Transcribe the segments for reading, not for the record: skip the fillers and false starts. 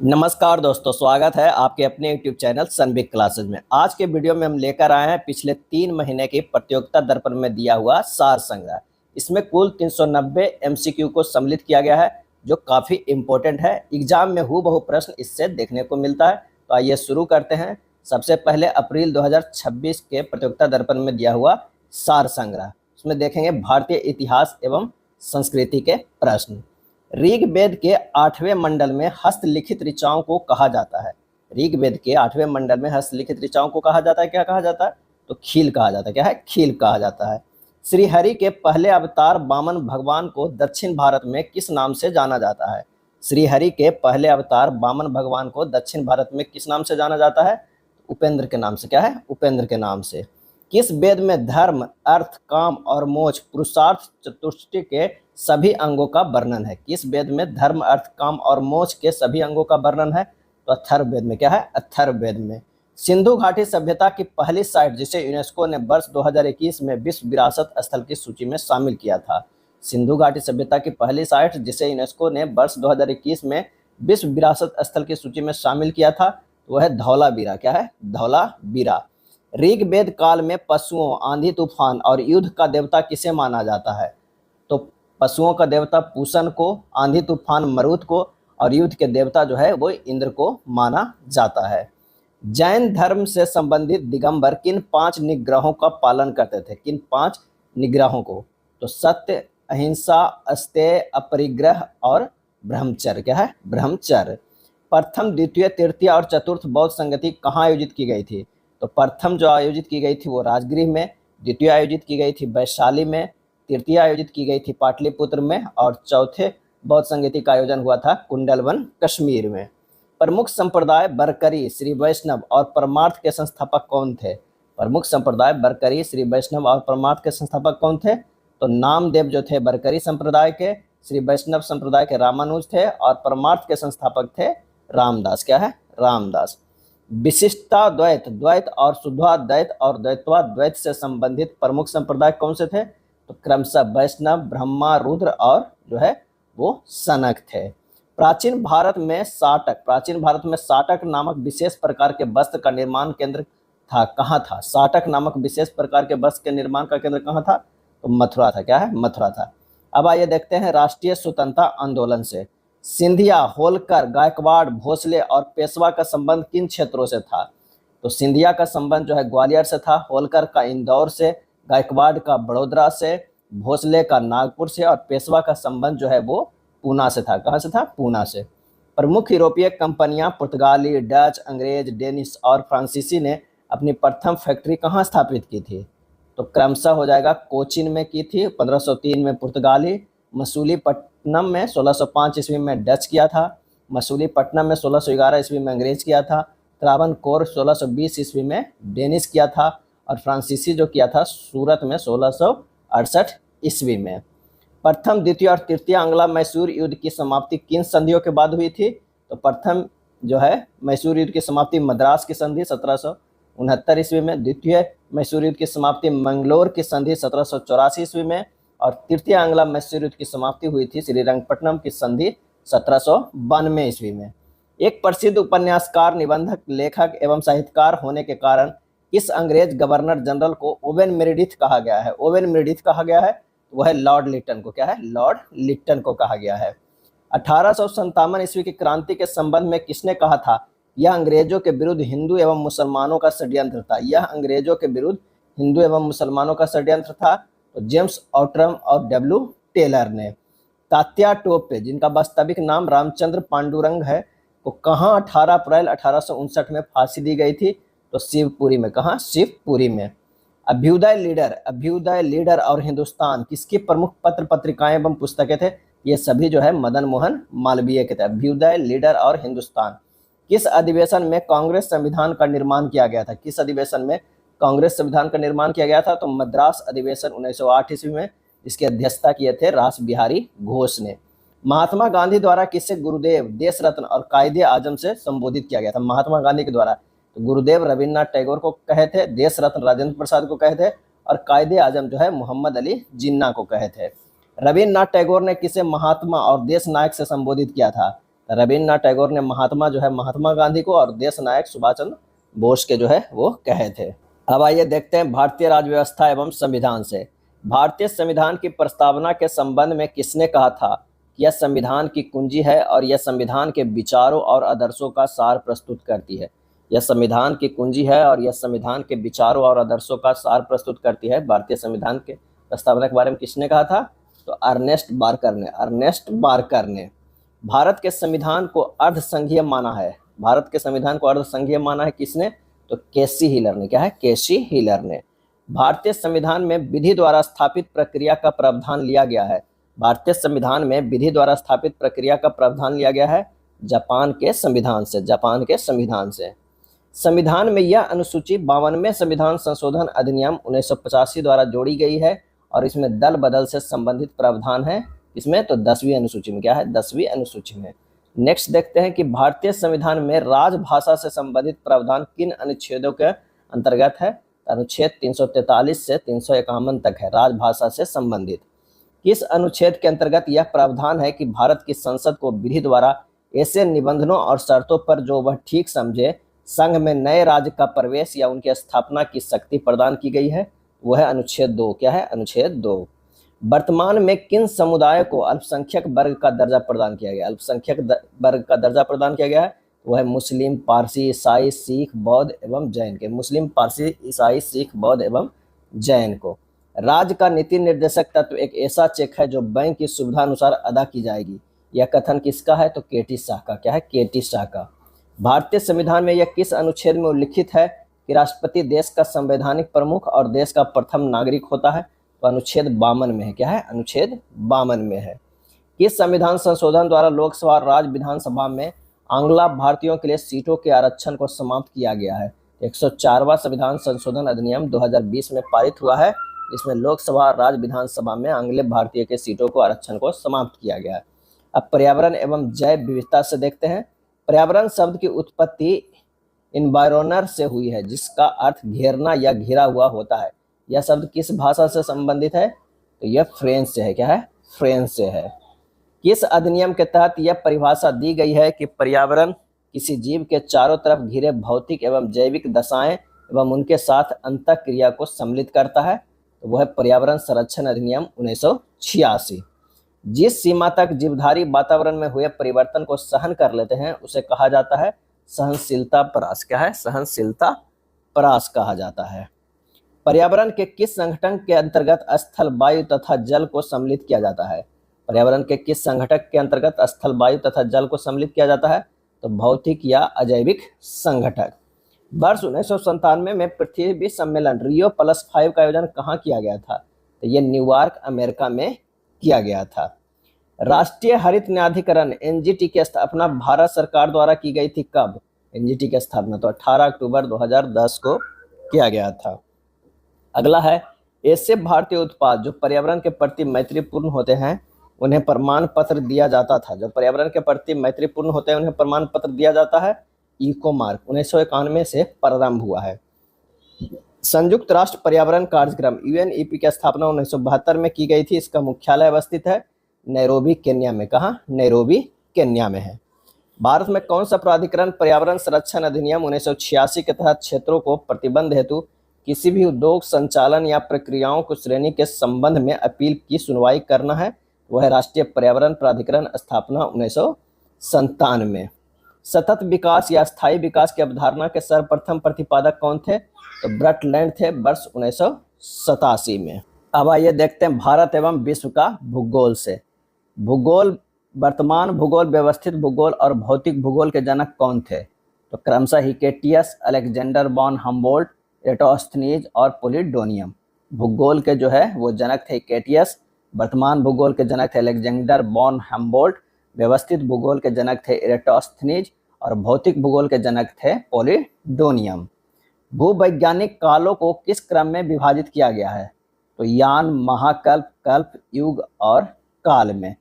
नमस्कार दोस्तों, स्वागत है आपके अपने YouTube चैनल सनबिग क्लासेस में। आज के वीडियो में हम लेकर आए हैं पिछले 3 महीने की प्रतियोगिता दर्पण में दिया हुआ सार संग्रह। इसमें कुल 390 MCQ को सम्मिलित किया गया है, जो काफ़ी इम्पोर्टेंट है। एग्जाम में हूबहू प्रश्न इससे देखने को मिलता है। तो आइए शुरू करते हैं। सबसे पहले अप्रैल 2026 के प्रतियोगिता दर्पण में दिया हुआ सार संग्रह, उसमें देखेंगे भारतीय इतिहास एवं संस्कृति के प्रश्न। ऋग्वेद के 8वें मंडल में हस्तलिखित ऋचाओं को कहा जाता है। ऋग्वेद के 8वें मंडल में हस्तलिखित ऋचाओं को कहा जाता है, क्या कहा जाता है? तो खील कहा जाता है। क्या है? खील कहा जाता है। श्री हरि के पहले अवतार वामन भगवान को दक्षिण भारत में किस नाम से जाना जाता है? श्री हरि के पहले अवतार वामन भगवान को दक्षिण भारत में किस नाम से जाना जाता है? उपेंद्र के नाम से। क्या है? उपेंद्र के नाम से। किस वेद में धर्म, अर्थ, काम और मोक्ष पुरुषार्थ चतुष्टय के सभी अंगों का वर्णन है? किस वेद में धर्म, अर्थ, काम और मोक्ष के सभी अंगों का वर्णन है? तो अथर्ववेद में। क्या है? अथर्ववेद में। सिंधु घाटी सभ्यता की पहली साइट जिसे यूनेस्को ने वर्ष 2021 में विश्व विरासत स्थल की सूची में शामिल किया था। सिंधु घाटी सभ्यता की पहली साइट जिसे यूनेस्को ने वर्ष 2021 में विश्व विरासत स्थल की सूची में शामिल किया था, वह है धौलावीरा। क्या है? धौलावीरा। ऋग्वेद काल में पशुओं, आंधी तूफान और युद्ध का देवता किसे माना जाता है? तो पशुओं का देवता पूषण को, आंधी तूफान मरुत को और युद्ध के देवता जो है वो इंद्र को माना जाता है। जैन धर्म से संबंधित दिगंबर किन 5 निग्रहों का पालन करते थे? किन 5 निग्रहों को? तो सत्य, अहिंसा, अस्तेय, अपरिग्रह और ब्रह्मचर्य। क्या है? ब्रह्मचर्य। प्रथम, द्वितीय, तृतीय और चतुर्थ बौद्ध संगति कहाँ आयोजित की गई थी? तो प्रथम जो आयोजित की गई थी वो राजगृह में, द्वितीय आयोजित की गई थी वैशाली में, तृतीय आयोजित की गई थी पाटलिपुत्र में और चौथे बौद्ध संगति का आयोजन हुआ था कुंडलवन कश्मीर में। प्रमुख संप्रदाय बरकरी, श्री वैष्णव और परमार्थ के संस्थापक कौन थे? प्रमुख संप्रदाय बरकरी, श्री वैष्णव और परमार्थ के संस्थापक कौन थे? तो नामदेव जो थे बरकरी संप्रदाय के, श्री वैष्णव संप्रदाय के रामानुज थे और परमार्थ के संस्थापक थे रामदास। क्या है? रामदास। विशिष्टा द्वैत, द्वैत और शुद्धाद्वैत और द्वैतवाद्वैत से संबंधित प्रमुख संप्रदाय कौन से थे? तो क्रमशः वैष्णव, ब्रह्मा, रुद्र और जो है वो सनक थे। प्राचीन भारत में साटक नामक विशेष प्रकार के वस्त्र का निर्माण केंद्र था, कहाँ था? साटक नामक विशेष प्रकार के वस्त्र के निर्माण का केंद्र कहाँ था? तो मथुरा था। क्या है? मथुरा था। अब आइए देखते हैं राष्ट्रीय स्वतंत्रता आंदोलन से सिंधिया, होलकर, गायकवाड़, भोसले और पेशवा का संबंध किन क्षेत्रों से था? तो सिंधिया का संबंध जो है ग्वालियर से था, होलकर का इंदौर से, गायकवाड़ का बड़ोदरा से, भोसले का नागपुर से और पेशवा का संबंध जो है वो पूना से था। कहाँ से था? पूना से। प्रमुख यूरोपीय कंपनियां पुर्तगाली, डच, अंग्रेज, डेनिश और फ्रांसीसी ने अपनी प्रथम फैक्ट्री कहाँ स्थापित की थी? तो क्रमशः हो जाएगा कोचीन में की थी 1503 में पुर्तगाली, मसूलीपट्टनम में 1605 ईस्वी में डच किया था, मसूलीपट्टनम में 1611 ईस्वी में अंग्रेज किया था, त्रावणकोर 1620 ईस्वी में डेनिश किया था और फ्रांसीसी जो किया था सूरत में 1668 ईस्वी में। प्रथम, द्वितीय और तृतीय आंग्ला मैसूर युद्ध की समाप्ति किन संधियों के बाद हुई थी? तो प्रथम जो है मैसूर युद्ध की समाप्ति मद्रास की संधि 1769 ईस्वी में, द्वितीय मैसूर युद्ध की समाप्ति मंगलोर की संधि 1784 ईस्वी में और तृतीय आंग्ला मैसूर युद्ध की समाप्ति हुई थी श्रीरंगपट्टनम की संधि 1792 ईस्वी में। एक प्रसिद्ध उपन्यासकार, निबंधक, लेखक एवं साहित्यकार होने के कारण किस अंग्रेज गवर्नर जनरल को ओवेन मेरिडिथ कहा गया है? ओवेन मेरिडिथ कहा गया है, वह है लॉर्ड लिटन को। क्या है? लॉर्ड लिटन को कहा गया है। 1857 ईस्वी की क्रांति के संबंध में किसने कहा था? यह अंग्रेजों के विरुद्ध हिंदू एवं मुसलमानों का षड्यंत्र था। यह अंग्रेजों के विरुद्ध हिंदू एवं मुसलमानों का षड्यंत्र था। तो जेम्स ऑट्रम और डब्ल्यू टेलर ने। तात्या टोपे, जिनका वास्तविक नाम रामचंद्र पांडुरंग है, को कहाँ 18 अप्रैल 1859 में फांसी दी गई थी? तो शिवपुरी में। कहाँ? शिवपुरी में। अभ्युदय लीडर और हिंदुस्तान किसकी प्रमुख पत्र पत्रिकाएं एवं पुस्तकें थे? ये सभी जो है मदन मोहन मालवीय के थे। अभ्युदय, लीडर और हिंदुस्तान। किस अधिवेशन में कांग्रेस संविधान का निर्माण किया गया था? किस अधिवेशन में कांग्रेस संविधान का निर्माण किया गया था? तो मद्रास अधिवेशन 1908 ईस्वी में, इसकी अध्यक्षता किए थे रास बिहारी घोष ने। महात्मा गांधी द्वारा किसे गुरुदेव, देश रत्न और कायदे आजम से संबोधित किया गया था? महात्मा गांधी के द्वारा तो गुरुदेव रविन्द्रनाथ टैगोर को कहे थे, देश रत्न राजेंद्र प्रसाद को कहे थे और कायदे आजम जो है मोहम्मद अली जिन्ना को कहे थे। रविन्द्रनाथ टैगोर ने किसे महात्मा और देश नायक से संबोधित किया था? रविन्द्रनाथ टैगोर ने महात्मा जो है महात्मा गांधी को और देश नायक सुभाष चंद्र बोस के जो है वो कहे थे। अब आइए देखते हैं भारतीय राज्य व्यवस्था एवं संविधान से। भारतीय संविधान की प्रस्तावना के संबंध में किसने कहा था कि यह संविधान की कुंजी है और यह संविधान के विचारों और आदर्शों का सार प्रस्तुत करती है। यह संविधान की कुंजी है और यह संविधान के विचारों और आदर्शों का सार प्रस्तुत करती है। भारतीय संविधान के प्रस्तावना के बारे में किसने कहा था? तो अर्नेस्ट बार्कर ने। भारत के संविधान को अर्धसंघीय माना है। भारत के संविधान को अर्धसंघीय माना है किसने? तो केसी हिलर ने। क्या है? केसी हिलर ने। भारतीय संविधान में विधि द्वारा स्थापित प्रक्रिया का प्रावधान लिया गया है। भारतीय संविधान में विधि द्वारा स्थापित प्रक्रिया का प्रावधान लिया गया है जापान के संविधान से। संविधान में यह अनुसूची 52वें संविधान संशोधन अधिनियम 1985 द्वारा जोड़ी गई है और इसमें दल बदल से संबंधित प्रावधान है। इसमें तो 10वीं अनुसूची में। क्या है? 10वीं अनुसूची में। नेक्स्ट देखते हैं कि भारतीय संविधान में राजभाषा से संबंधित प्रावधान किन अनुच्छेदों के अंतर्गत है? अनुच्छेद 343 से 351 तक है राजभाषा से संबंधित। किस अनुच्छेद के अंतर्गत यह प्रावधान है कि भारत की संसद को विधि द्वारा ऐसे निबंधनों और शर्तों पर जो वह ठीक समझे संघ में नए राज्य का प्रवेश या उनकी स्थापना की शक्ति प्रदान की गई है? वह है अनुच्छेद 2। क्या है? अनुच्छेद 2। वर्तमान में किन समुदाय को अल्पसंख्यक वर्ग का दर्जा प्रदान किया गया? अल्पसंख्यक वर्ग का दर्जा प्रदान किया गया है वह है मुस्लिम, पारसी, ईसाई, सिख, बौद्ध एवं जैन के। मुस्लिम, पारसी, ईसाई, सिख, बौद्ध एवं जैन को। राज्य का नीति निर्देशक तत्व एक ऐसा चेक है जो बैंक की सुविधा अनुसार अदा की जाएगी। यह कथन किसका है? तो केटी शाह का। क्या है? केटी शाह का। भारतीय संविधान में यह किस अनुच्छेद में उल्लिखित है कि राष्ट्रपति देश का संवैधानिक प्रमुख और देश का प्रथम नागरिक होता है? तो अनुच्छेद 52 में है। क्या है? अनुच्छेद 52 में है। किस संविधान संशोधन द्वारा लोकसभा और राज्य विधानसभा में आंग्ला भारतीयों के लिए सीटों के आरक्षण को समाप्त किया गया है? 104वां संविधान संशोधन अधिनियम 2020 में पारित हुआ है, जिसमें लोकसभा और राज्य विधानसभा में आंग्ले भारतीय के सीटों को आरक्षण को समाप्त किया गया है। अब पर्यावरण एवं जैव विविधता से देखते हैं। पर्यावरण शब्द की उत्पत्ति इन्वायरोनर से हुई है, जिसका अर्थ घेरना या घिरा हुआ होता है। यह शब्द किस भाषा से संबंधित है? तो यह फ्रेंच से है। क्या है? फ्रेंच से है। किस अधिनियम के तहत यह परिभाषा दी गई है कि पर्यावरण किसी जीव के चारों तरफ घिरे भौतिक एवं जैविक दशाएं एवं उनके साथ अंतःक्रिया को सम्मिलित करता है? तो वह पर्यावरण संरक्षण अधिनियम 1986। जिस सीमा तक जीवधारी वातावरण में हुए परिवर्तन को सहन कर लेते हैं उसे कहा जाता है सहनशीलता परास। क्या है? सहनशीलता परास कहा जाता है। पर्यावरण के किस संगठन के अंतर्गत स्थल, वायु तथा जल को सम्मिलित किया जाता है? पर्यावरण के किस संगठन के अंतर्गत स्थल, वायु तथा जल को सम्मिलित किया जाता है? तो भौतिक या अजैविक संगठन। वर्ष 1997 में पृथ्वी सम्मेलन Rio+5 का आयोजन कहाँ किया गया था? तो यह न्यूयॉर्क, अमेरिका में किया गया था। राष्ट्रीय हरित न्यायाधिकरण एनजीटी की स्थापना भारत सरकार द्वारा की गई थी कब? एनजीटी की स्थापना तो 18 अक्टूबर 2010 को किया गया था। अगला है ऐसे भारतीय उत्पाद जो पर्यावरण के प्रति मैत्रीपूर्ण होते हैं उन्हें प्रमाण पत्र दिया जाता था। जो पर्यावरण के प्रति मैत्रीपूर्ण होते हैं उन्हें प्रमाण पत्र दिया जाता है। इको मार्क 1991 से प्रारंभ हुआ है। संयुक्त राष्ट्र पर्यावरण कार्यक्रम यूएनईपी की स्थापना 1972 में की गई थी। इसका मुख्यालय अवस्थित है नैरोबी, केन्या में। कहाँ? नैरोबी, केन्या में है। भारत में कौन सा प्राधिकरण पर्यावरण संरक्षण अधिनियम 1986 के तहत क्षेत्रों को प्रतिबंध हेतु किसी भी उद्योग संचालन या प्रक्रियाओं को श्रेणी के संबंध में अपील की सुनवाई करना है? वह है राष्ट्रीय पर्यावरण प्राधिकरण, स्थापना 1997। सतत विकास या स्थायी विकास की अवधारणा के सर्वप्रथम प्रतिपादक कौन थे? तो ब्रटलैंड थे, वर्ष 1987 में। अब आइए देखते हैं भारत एवं विश्व का भूगोल से। भूगोल, वर्तमान भूगोल, व्यवस्थित भूगोल और भौतिक भूगोल के जनक कौन थे? तो क्रमशः हिकेटियस, अलेक्जेंडर वॉन हम्बोल्ट, एराटोस्थेनीज और पोलिडोनियम। भूगोल के जो है वो जनक थे हिकेटियस, वर्तमान भूगोल के जनक थे अलेक्जेंडर वॉन हम्बोल्ट, व्यवस्थित भूगोल के जनक थे एराटोस्थेनीज और भौतिक भूगोल के जनक थे पोलिडोनियम। भूवैज्ञानिक कालों को किस क्रम में विभाजित किया गया है? तो यान, महाकल्प, कल्प, युग और काल में।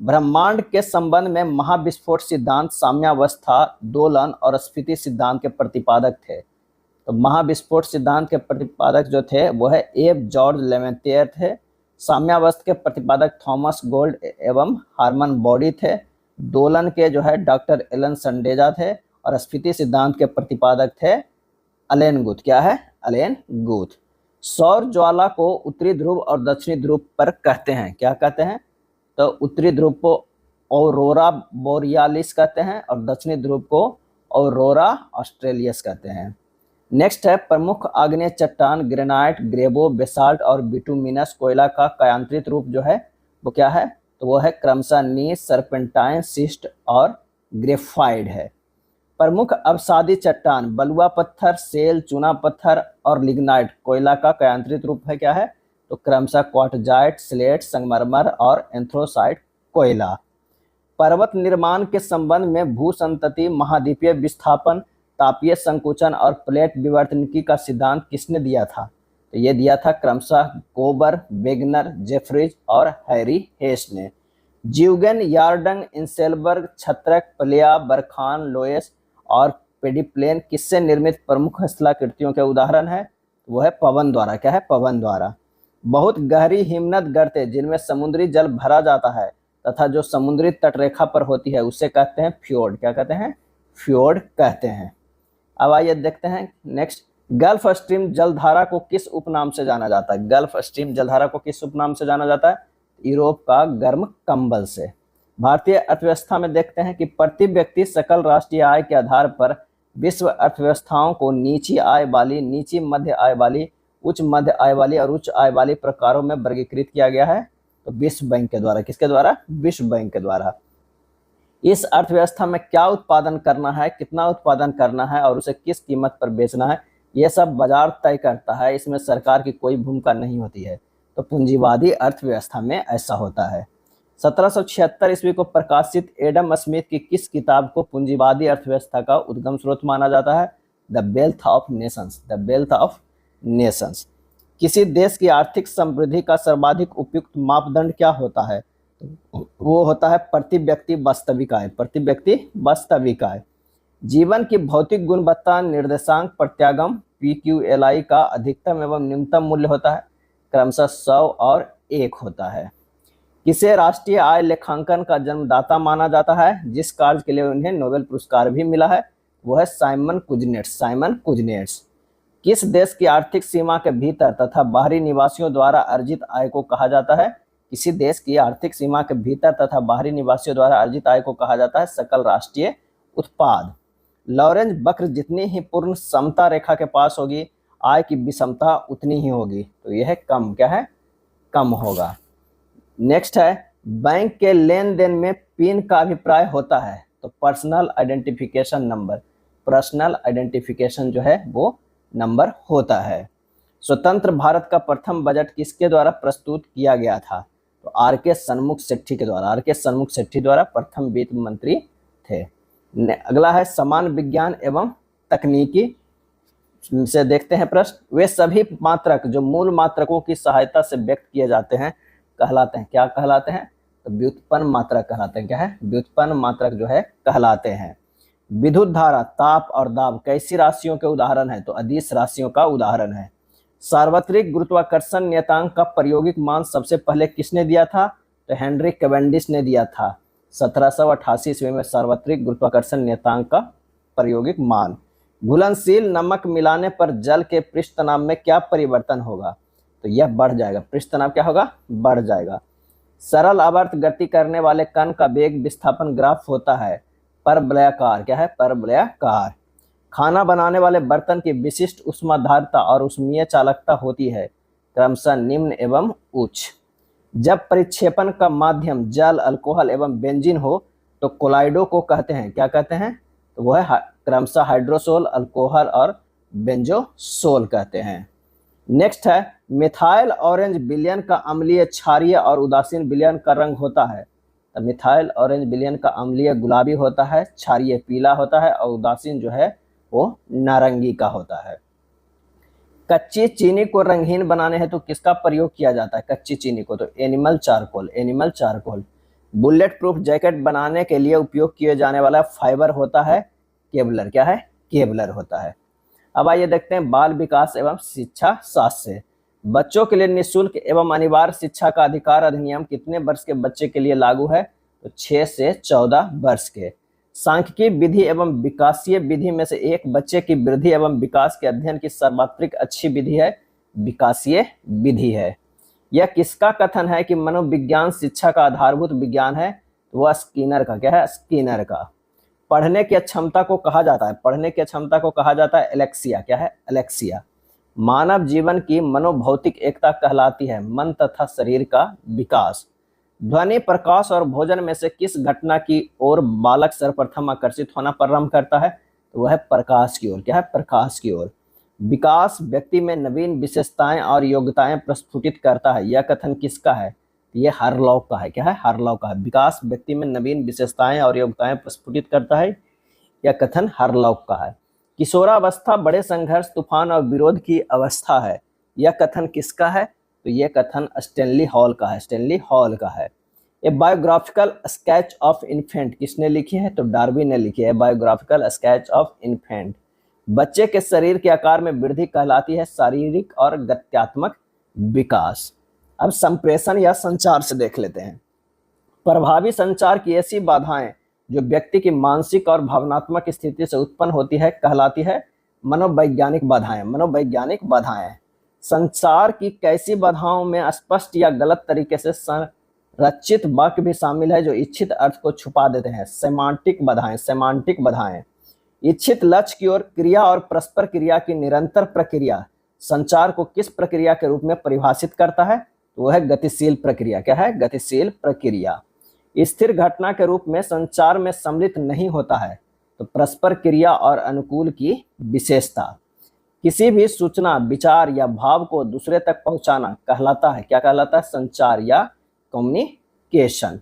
ब्रह्मांड के संबंध में महाविस्फोट सिद्धांत, साम्यावस्था, दोलन और स्फीति सिद्धांत के प्रतिपादक थे। तो महाविस्फोट सिद्धांत के प्रतिपादक जो थे वो है एफ जॉर्ज लेमेंटियर थे। साम्यावस्था के प्रतिपादक थॉमस गोल्ड एवं हार्मन बॉडी थे। दोलन के जो है डॉक्टर एलन संडेजा थे, और स्फीति सिद्धांत के प्रतिपादक थे अलेन गुथ। क्या है? अलेन गुथ। सौर ज्वाला को उत्तरी ध्रुव और दक्षिणी ध्रुव पर कहते हैं, क्या कहते हैं? तो उत्तरी ध्रुव को औरोरा बोरियालिस कहते हैं और दक्षिणी ध्रुव को औरोरा ऑस्ट्रेलियस कहते हैं। नेक्स्ट है प्रमुख आग्नेय चट्टान ग्रेनाइट, ग्रेबो, बेसाल्ट और बिटुमिनस कोयला का कायांतरित रूप जो है वो क्या है? तो वो है क्रमशः नीस, सर्पेंटाइन, सिस्ट और ग्रेफाइड है। प्रमुख अवसादी चट्टान बलुआ पत्थर, सेल, चूना पत्थर और लिग्नाइट कोयला का कायांतरित रूप है, क्या है? तो क्रमशः क्वार्टजाइट, स्लेट, संगमरमर और एंथ्रोसाइट कोयला। पर्वत निर्माण के संबंध में भूसंतति, महाद्वीपीय विस्थापन, तापीय संकुचन और प्लेट विवर्तनिकी का सिद्धांत किसने दिया था? तो ये दिया था क्रमशः गोबर, वेगनर, जेफ्रीज और हैरी हेस ने। ज्यूगेन, यार्डंग, इंसेलबर्ग, छत्रक, प्लेया, बरखान, लोएस और पेडिप्लेन किससे निर्मित प्रमुख शिलाकृतियों के उदाहरण है? वो है पवन द्वारा। क्या है? पवन द्वारा। बहुत गहरी हिमनद गर्तें जिनमें समुद्री जल भरा जाता है तथा जो समुद्री तटरेखा पर होती है उसे कहते हैं फ्योर्ड। क्या कहते हैं? फ्योर्ड कहते हैं। अब आइए देखते हैं नेक्स्ट, गल्फ स्ट्रीम जलधारा को किस उपनाम से जाना जाता है? गल्फ स्ट्रीम जलधारा को किस उपनाम से जाना जाता है? यूरोप का गर्म कंबल से। भारतीय अर्थव्यवस्था में देखते हैं कि प्रति व्यक्ति सकल राष्ट्रीय आय के आधार पर विश्व अर्थव्यवस्थाओं को नीची आय वाली, नीची मध्य आय वाली, उच्च मध्य आय वाली और उच्च आय वाली प्रकारों में वर्गीकृत किया गया है। तो विश्व बैंक के द्वारा। किसके द्वारा? विश्व बैंक के द्वारा। इस अर्थव्यवस्था में क्या उत्पादन करना है, कितना उत्पादन करना है और उसे किस कीमत पर बेचना है, ये सब बाजार तय करता है। इसमें सरकार की कोई भूमिका नहीं होती है। तो पूंजीवादी अर्थव्यवस्था में ऐसा होता है। 1776 ईस्वी को प्रकाशित एडम स्मिथ की किस किताब को पूंजीवादी अर्थव्यवस्था का उद्गम स्रोत माना जाता है? The wealth of Nations. The wealth of Nations. किसी देश की आर्थिक समृद्धि का सर्वाधिक उपयुक्त मापदंड क्या होता है? वो होता है प्रति व्यक्ति वास्तविक आय। प्रति व्यक्ति वास्तविक आय। जीवन की भौतिक गुणवत्ता निर्देशांक प्रत्यागम PQLI का अधिकतम एवं न्यूनतम मूल्य होता है, क्रमशः 100 और 1 होता है। किसे राष्ट्रीय आय लेखांकन का जन्मदाता माना जाता है, जिस कार्य के लिए उन्हें नोबेल पुरस्कार भी मिला है? वो है साइमन कुजनेट्स। Simon Kuznets. किस देश की आर्थिक सीमा के भीतर तथा बाहरी निवासियों द्वारा अर्जित आय को कहा जाता है? किसी देश की आर्थिक सीमा के भीतर तथा बाहरी निवासियों द्वारा अर्जित आय को कहा जाता है सकल राष्ट्रीय उत्पाद। लॉरेंज वक्र जितनी ही पूर्ण समता रेखा के पास होगी, आय की विषमता उतनी ही होगी। तो यह कम। क्या है? कम होगा। नेक्स्ट है, बैंक के लेन देन में पिन का अभिप्राय होता है? तो personal identification number. Personal identification जो है वो नंबर होता है। स्वतंत्र भारत का प्रथम बजट किसके द्वारा प्रस्तुत किया गया था? तो R.K. सन्मुख सेठी के द्वारा। R.K. सन्मुख सेठी द्वारा प्रथम वित्त मंत्री थे। अगला है समान विज्ञान एवं तकनीकी से देखते हैं प्रश्न। वे सभी मात्रक जो मूल मात्रकों की सहायता से व्यक्त किए जाते हैं कहलाते हैं, क्या कहलाते हैं? तो व्युत्पन्न मात्रक कहलाते हैं। क्या है? व्युत्पन्न मात्रक जो है कहलाते हैं। विद्युत धारा, ताप और दाब कैसी राशियों के उदाहरण है? तो अदिश राशियों का उदाहरण है। सार्वत्रिक गुरुत्वाकर्षण नियतांक का प्रायोगिक मान सबसे पहले किसने दिया था? तो हेनरी कैवेंडिश ने दिया था 1788 ईस्वी में सार्वत्रिक गुरुत्वाकर्षण नियतांक का प्रायोगिक मान। घुलनशील नमक मिलाने पर जल के पृष्ठ तनाव में क्या परिवर्तन होगा? तो यह बढ़ जाएगा। पृष्ठ तनाव क्या होगा? बढ़ जाएगा। सरल आवर्त गति करने वाले कण का वेग विस्थापन ग्राफ होता है परवलयाकार। क्या है? परवलयाकार। खाना बनाने वाले बर्तन की विशिष्ट ऊष्माधारता और ऊष्मीय चालकता होती है, क्रमशः निम्न एवं उच्च। जब परिक्षेपण का माध्यम जल, अल्कोहल एवं बेंजीन हो तो कोलाइडो को कहते हैं, क्या कहते हैं? तो वह है क्रमशः हाइड्रोसोल, अल्कोहल और बेंजोसोल कहते हैं। नेक्स्ट है, मिथाइल ऑरेंज विलयन का अम्लीय क्षारीय और उदासीन विलयन का रंग होता है। तो मिथाइल ऑरेंज विलयन का अम्लीय गुलाबी होता है, क्षारीय पीला होता है और उदासीन जो है वो नारंगी का होता है। कच्ची चीनी को रंगहीन बनाने हेतु किसका प्रयोग किया जाता है? कच्ची चीनी को तो animal charcoal. Animal charcoal. Bullet proof jacket बनाने के लिए उपयोग किए जाने वाला फाइबर होता है केवलर। क्या है? केवलर होता है। अब आइए देखते हैं बाल विकास एवं शिक्षा शास्त्र से। बच्चों के लिए निःशुल्क एवं अनिवार्य शिक्षा का अधिकार अधिनियम कितने वर्ष के बच्चे के लिए लागू है? तो 6 से 14 वर्ष के। सांख्यिकी विधि एवं विकासीय विधि में से एक बच्चे की वृद्धि एवं विकास के अध्ययन की सर्वाधिक अच्छी विधि है विकासीय विधि है। यह किसका कथन है कि मनोविज्ञान शिक्षा का आधारभूत विज्ञान है? तो वह स्किनर का। क्या है? स्किनर का। पढ़ने की क्षमता को कहा जाता है, पढ़ने की क्षमता को कहा जाता है एलेक्सिया। क्या है? एलेक्सिया। मानव जीवन की मनोभौतिक एकता कहलाती है मन तथा शरीर का विकास। ध्वनि, प्रकाश और भोजन में से किस घटना की ओर बालक सर्वप्रथम आकर्षित होना प्रारंभ करता है? तो वह है प्रकाश की ओर। क्या है? प्रकाश की ओर। विकास व्यक्ति में नवीन विशेषताएं और योग्यताएं प्रस्फुटित करता है, यह कथन किसका है? ये हार्लॉक का है। क्या है? हार्लॉक का है। विकास व्यक्ति में नवीन विशेषताएं और योग्यताएं प्रस्फुटित करता है, यह कथन हार्लॉक का है। किशोरावस्था बड़े संघर्ष, तूफान और विरोध की अवस्था है, यह कथन किसका है? तो यह कथन स्टैनली हॉल का है। स्टैनली हॉल का है। ए बायोग्राफिकल स्केच ऑफ इन्फेंट किसने लिखी है? तो डार्विन ने लिखी है बायोग्राफिकल स्केच ऑफ इन्फेंट। बच्चे के शरीर के आकार में वृद्धि कहलाती है शारीरिक और गत्यात्मक विकास। अब संप्रेषण या संचार से देख लेते हैं। प्रभावी संचार की ऐसी बाधाएं जो व्यक्ति की मानसिक और भावनात्मक स्थिति से उत्पन्न होती है कहलाती है मनोवैज्ञानिक बाधाएं। मनोवैज्ञानिक बाधाएं। संचार की कैसी बाधाओं में स्पष्ट या गलत तरीके से संरचित वाक्य भी शामिल है जो इच्छित अर्थ को छुपा देते हैं। सेमांटिक बाधाएं। सेमांटिक बाधाएं। इच्छित लक्ष्य की ओर क्रिया और परस्पर क्रिया की निरंतर प्रक्रिया संचार को किस प्रक्रिया के रूप में परिभाषित करता है? तो वह है गतिशील प्रक्रिया। क्या है? गतिशील प्रक्रिया। स्थिर घटना के रूप में संचार में सम्मिलित नहीं होता है, तो परस्पर क्रिया और अनुकूल की विशेषता। किसी भी सूचना, विचार या भाव को दूसरे तक पहुंचाना कहलाता है, क्या कहलाता है? संचार या कम्युनिकेशन।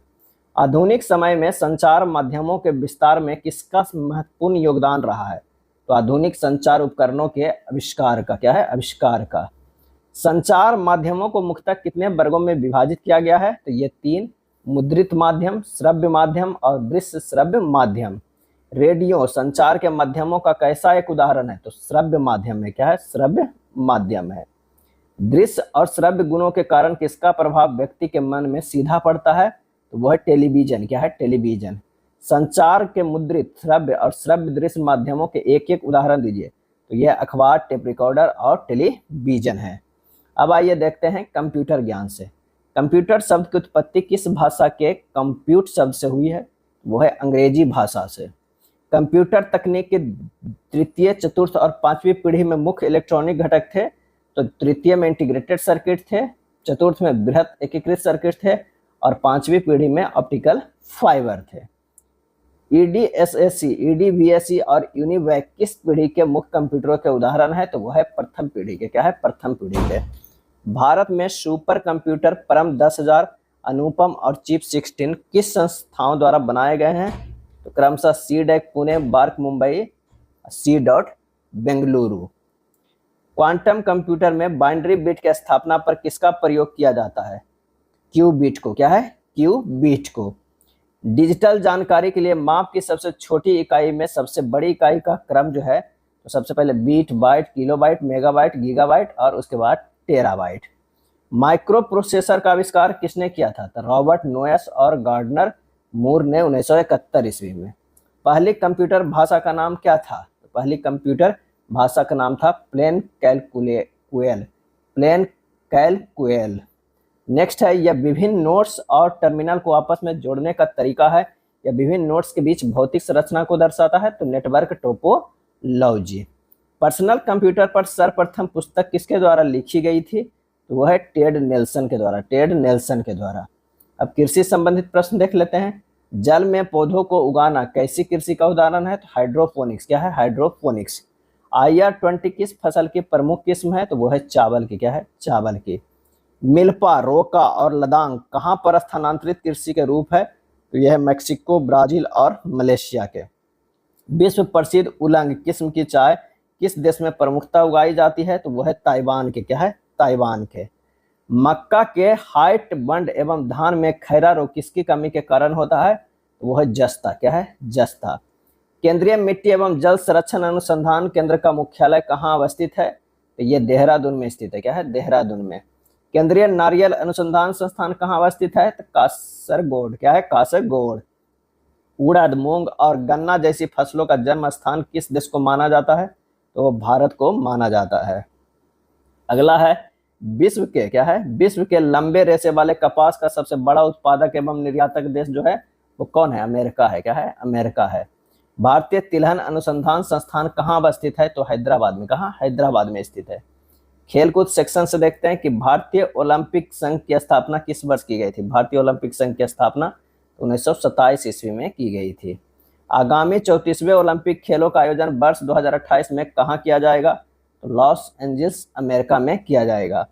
आधुनिक समय में संचार माध्यमों के विस्तार में किसका महत्वपूर्ण योगदान रहा है? तो आधुनिक संचार उपकरणों के आविष्कार का। क्या है? आविष्कार का। संचार माध्यमों को मुख्यतः कितने वर्गों में विभाजित किया गया है? तो ये 3, मुद्रित माध्यम, श्रव्य माध्यम और दृश्य श्रव्य माध्यम। रेडियो संचार के माध्यमों का कैसा एक उदाहरण है? तो श्रव्य माध्यम है। क्या है? श्रव्य माध्यम है। दृश्य और श्रव्य गुणों के कारण किसका प्रभाव व्यक्ति के मन में सीधा पड़ता है? तो वह टेलीविजन। क्या है? टेलीविजन। संचार के मुद्रित, श्रव्य और श्रव्य दृश्य माध्यमों के एक एक उदाहरण दीजिए। तो यह अखबार, टेप रिकॉर्डर और टेलीविजन है। अब आइए देखते हैं कंप्यूटर ज्ञान से। कंप्यूटर शब्द की उत्पत्ति किस भाषा के कंप्यूट शब्द से हुई है? वो है अंग्रेजी भाषा से। कंप्यूटर तकनीक के तृतीय, चतुर्थ और पांचवी पीढ़ी में मुख्य इलेक्ट्रॉनिक घटक थे। तो तृतीय में इंटीग्रेटेड सर्किट थे, चतुर्थ में बृहत एकीकृत सर्किट थे और पांचवी पीढ़ी में ऑप्टिकल फाइबर थे। EDSAC, EDVAC और यूनिवैक किस पीढ़ी के मुख्य कंप्यूटरों के उदाहरण है? तो वह है प्रथम पीढ़ी के। क्या है? प्रथम पीढ़ी के। भारत में सुपर कंप्यूटर परम 10,000, अनुपम और चिप 16 किस संस्थाओं द्वारा बनाए गए हैं? तो क्रमशः सीडेक पुणे, बार्क मुंबई, C.डॉट बेंगलुरु। क्वांटम कंप्यूटर में बाइनरी बिट की स्थापना पर किसका प्रयोग किया जाता है? क्यू बिट को। क्या है? क्यू बिट को। डिजिटल जानकारी के लिए माप की सबसे छोटी इकाई में सबसे बड़ी इकाई का क्रम जो है, तो सबसे पहले bit, byte, kilobyte, megabyte, gigabyte और उसके बाद टेराबाइट। माइक्रो प्रोसेसर का आविष्कार किसने किया था? तो रॉबर्ट नोयस और गार्डनर मूर ने 1971 ईस्वी में। पहली कंप्यूटर भाषा का नाम क्या था? तो पहली कंप्यूटर भाषा का नाम था प्लेन कैलकुलेल। प्लेन कैलकुलेल। नेक्स्ट है, यह विभिन्न नोड्स और टर्मिनल को आपस में जोड़ने का तरीका है। यह विभिन्न नोड्स के बीच भौतिक संरचना को दर्शाता है। तो नेटवर्क टोपोलॉजी। पर्सनल कंप्यूटर पर सर्वप्रथम पुस्तक किसके द्वारा लिखी गई थी? तो वह है टेड नेल्सन के द्वारा। टेड नेल्सन के द्वारा। अब कृषि संबंधित प्रश्न देख लेते हैं। जल में पौधों को उगाना कैसी कृषि का उदाहरण है? तो हाइड्रोपोनिक्स। क्या है? हाइड्रोपोनिक्स। IR-20 किस फसल की प्रमुख किस्म है? तो वह है चावल की। क्या है? चावल की। मिल्पा, रोका और लदांग कहाँ पर स्थानांतरित कृषि के रूप है? तो यह है मैक्सिको, ब्राजील और मलेशिया के। विश्व प्रसिद्ध उलंग किस्म की चाय किस देश में प्रमुखता उगाई जाती है? तो वह है ताइवान के। क्या है? ताइवान के। मक्का के हाइट, बंड एवं धान में खैरा रोग किसकी कमी के कारण होता है? तो वह है जस्ता। क्या है? जस्ता। केंद्रीय मिट्टी एवं जल संरक्षण अनुसंधान केंद्र का मुख्यालय कहाँ अवस्थित है? तो यह देहरादून में स्थित है। क्या है? देहरादून में। केंद्रीय नारियल अनुसंधान संस्थान कहाँ अवस्थित है? तो कासरगोड। क्या है? कासरगोड। उड़द, मूंग और गन्ना जैसी फसलों का जन्म स्थान किस देश को माना जाता है? तो भारत को माना जाता है। अगला है विश्व के, क्या है? विश्व के लंबे रेशे वाले कपास का सबसे बड़ा उत्पादक एवं निर्यातक देश जो है वो कौन है? अमेरिका है। क्या है? अमेरिका है। भारतीय तिलहन अनुसंधान संस्थान कहाँ अवस्थित है? तो हैदराबाद में। कहाँ? हैदराबाद में स्थित है। खेलकूद सेक्शन से देखते हैं कि भारतीय ओलंपिक संघ की स्थापना किस वर्ष की गई थी? भारतीय ओलंपिक संघ की स्थापना 1927 ईस्वी में की गई थी। आगामी 34वें ओलंपिक खेलों का आयोजन वर्ष 2028 में कहाँ किया जाएगा? तो लॉस एंजल्स, अमेरिका में किया जाएगा।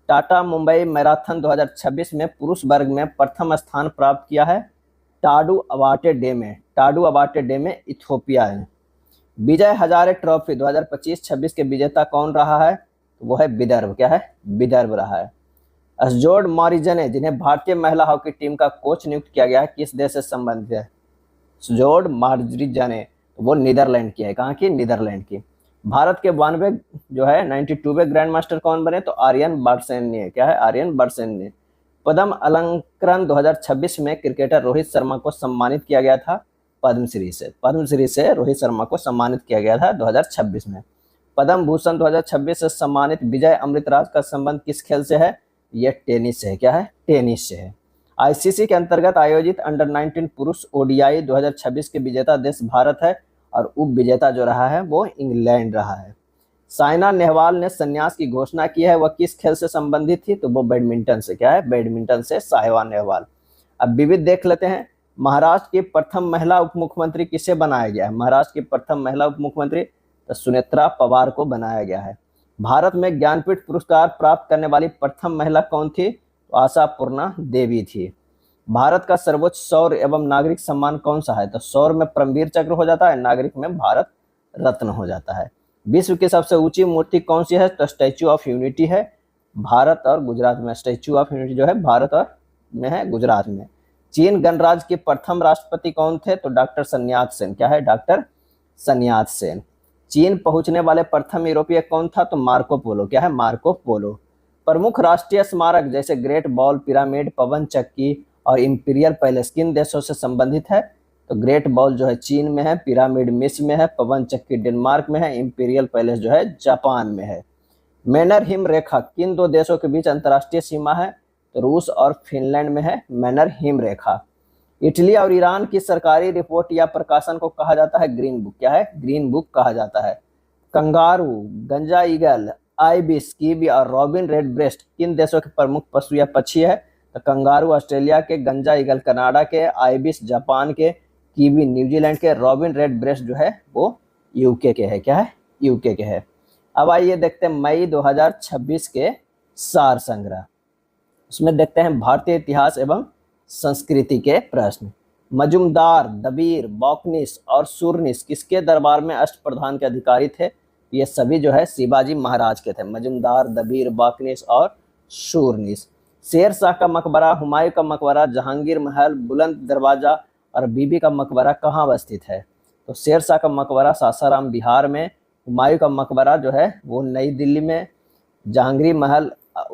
टाटा मुंबई मैराथन 2026 में पुरुष वर्ग में प्रथम स्थान प्राप्त किया है टाडू अबाटे डे में। टाडू अबाटे डे में इथियोपिया है। विजय हजारे ट्रॉफी 2025-26 के विजेता कौन रहा है? तो वो है विदर्भ। क्या है? विदर्भ रहा है। असजोड मॉरिजने जिन्हें भारतीय महिला हॉकी टीम का कोच नियुक्त किया गया है किस देश से संबंधित है? असजोड मॉरिजने, तो वो नीदरलैंड की है। कहाँ की? नीदरलैंड की। भारत के 92 जो है 92वें ग्रैंड मास्टर कौन बने? तो आर्यन बार्सेन ने। क्या है? आर्यन बार्सेन ने। पद्म अलंकरण 2026 में क्रिकेटर रोहित शर्मा को सम्मानित किया गया था पद्मश्री से। पद्मश्री से रोहित शर्मा को सम्मानित किया गया था 2026 में। पद्म भूषण 2026 से सम्मानित विजय अमृतराज का संबंध किस खेल से है? यह टेनिस से है। क्या है? टेनिस से है। आईसीसी के अंतर्गत आयोजित अंडर 19 पुरुष ओडीआई 2026 के विजेता देश भारत है और उप विजेता जो रहा है वो इंग्लैंड रहा है। साइना नेहवाल ने संन्यास की घोषणा की है, वह किस खेल से संबंधित थी? तो वो बैडमिंटन से। क्या है? बैडमिंटन से साइना नेहवाल। अब विविध देख लेते हैं। महाराष्ट्र की प्रथम महिला उप मुख्यमंत्री किसे बनाया गया है? महाराष्ट्र की प्रथम महिला उप मुख्यमंत्री तो सुनेत्रा पवार को बनाया गया है। भारत में ज्ञानपीठ पुरस्कार प्राप्त करने वाली प्रथम महिला कौन थी? तो आशापूर्णा देवी थी। भारत का सर्वोच्च शौर्य एवं नागरिक सम्मान कौन सा है? तो शौर्य में परमवीर चक्र हो जाता है, नागरिक में भारत रत्न हो जाता है। विश्व की सबसे ऊंची मूर्ति कौन सी है? तो स्टैच्यू ऑफ यूनिटी है, भारत और गुजरात में। स्टैच्यू ऑफ यूनिटी जो है भारत और में है, गुजरात में। चीन गणराज्य के प्रथम राष्ट्रपति कौन थे? तो डॉक्टर sun यat-sen। क्या है? Doctor sun यat-sen। चीन पहुंचने वाले प्रथम यूरोपीय कौन था? तो मार्को पोलो। क्या है? Marco Polo. प्रमुख राष्ट्रीय स्मारक जैसे ग्रेट वॉल, पिरामिड, पवन चक्की और इंपीरियल पैलेस किन देशों से संबंधित है? तो ग्रेट वॉल जो है चीन में है, पिरामिड मिस्र में है, पवन चक्की डेनमार्क में है, इंपीरियल पैलेस जो है जापान में है। मैनर हिम रेखा किन दो देशों के बीच अंतर्राष्ट्रीय सीमा है? तो रूस और फिनलैंड में है मैनर हिम रेखा। इटली और ईरान की सरकारी रिपोर्ट या प्रकाशन को कहा जाता है ग्रीन बुक। क्या है? ग्रीन बुक कहा जाता है। कंगारू, गंजा ईगल, आइबिस, कीवी और रॉबिन रेड ब्रेस्ट किन देशों के प्रमुख पशु या पक्षी है? तो कंगारू ऑस्ट्रेलिया के, गंजा ईगल कनाडा के, आइबिस जापान के, कीवी न्यूजीलैंड के, रॉबिन रेड ब्रेस्ट जो है वो यूके के है। क्या है? यूके के है। अब आइए देखते हैं मई 2026 के सार संग्रह। उसमें देखते हैं भारतीय इतिहास एवं संस्कृति के प्रश्न। मजुमदार, दबीर, बौकनिस और सुरनिस किसके दरबार में अष्टप्रधान के अधिकारी थे? ये सभी जो है शिवाजी महाराज के थे। मजुमदार, दबीर, बौकनिस और सुरनिस। शेर शाह का मकबरा, हुमायूं का मकबरा, जहांगीर महल, बुलंद दरवाजा और बीबी का मकबरा कहाँ अवस्थित है? तो शेर शाह का मकबरा सासाराम बिहार में, हुमायूं का मकबरा जो है वो नई दिल्ली में, जहांगीर महल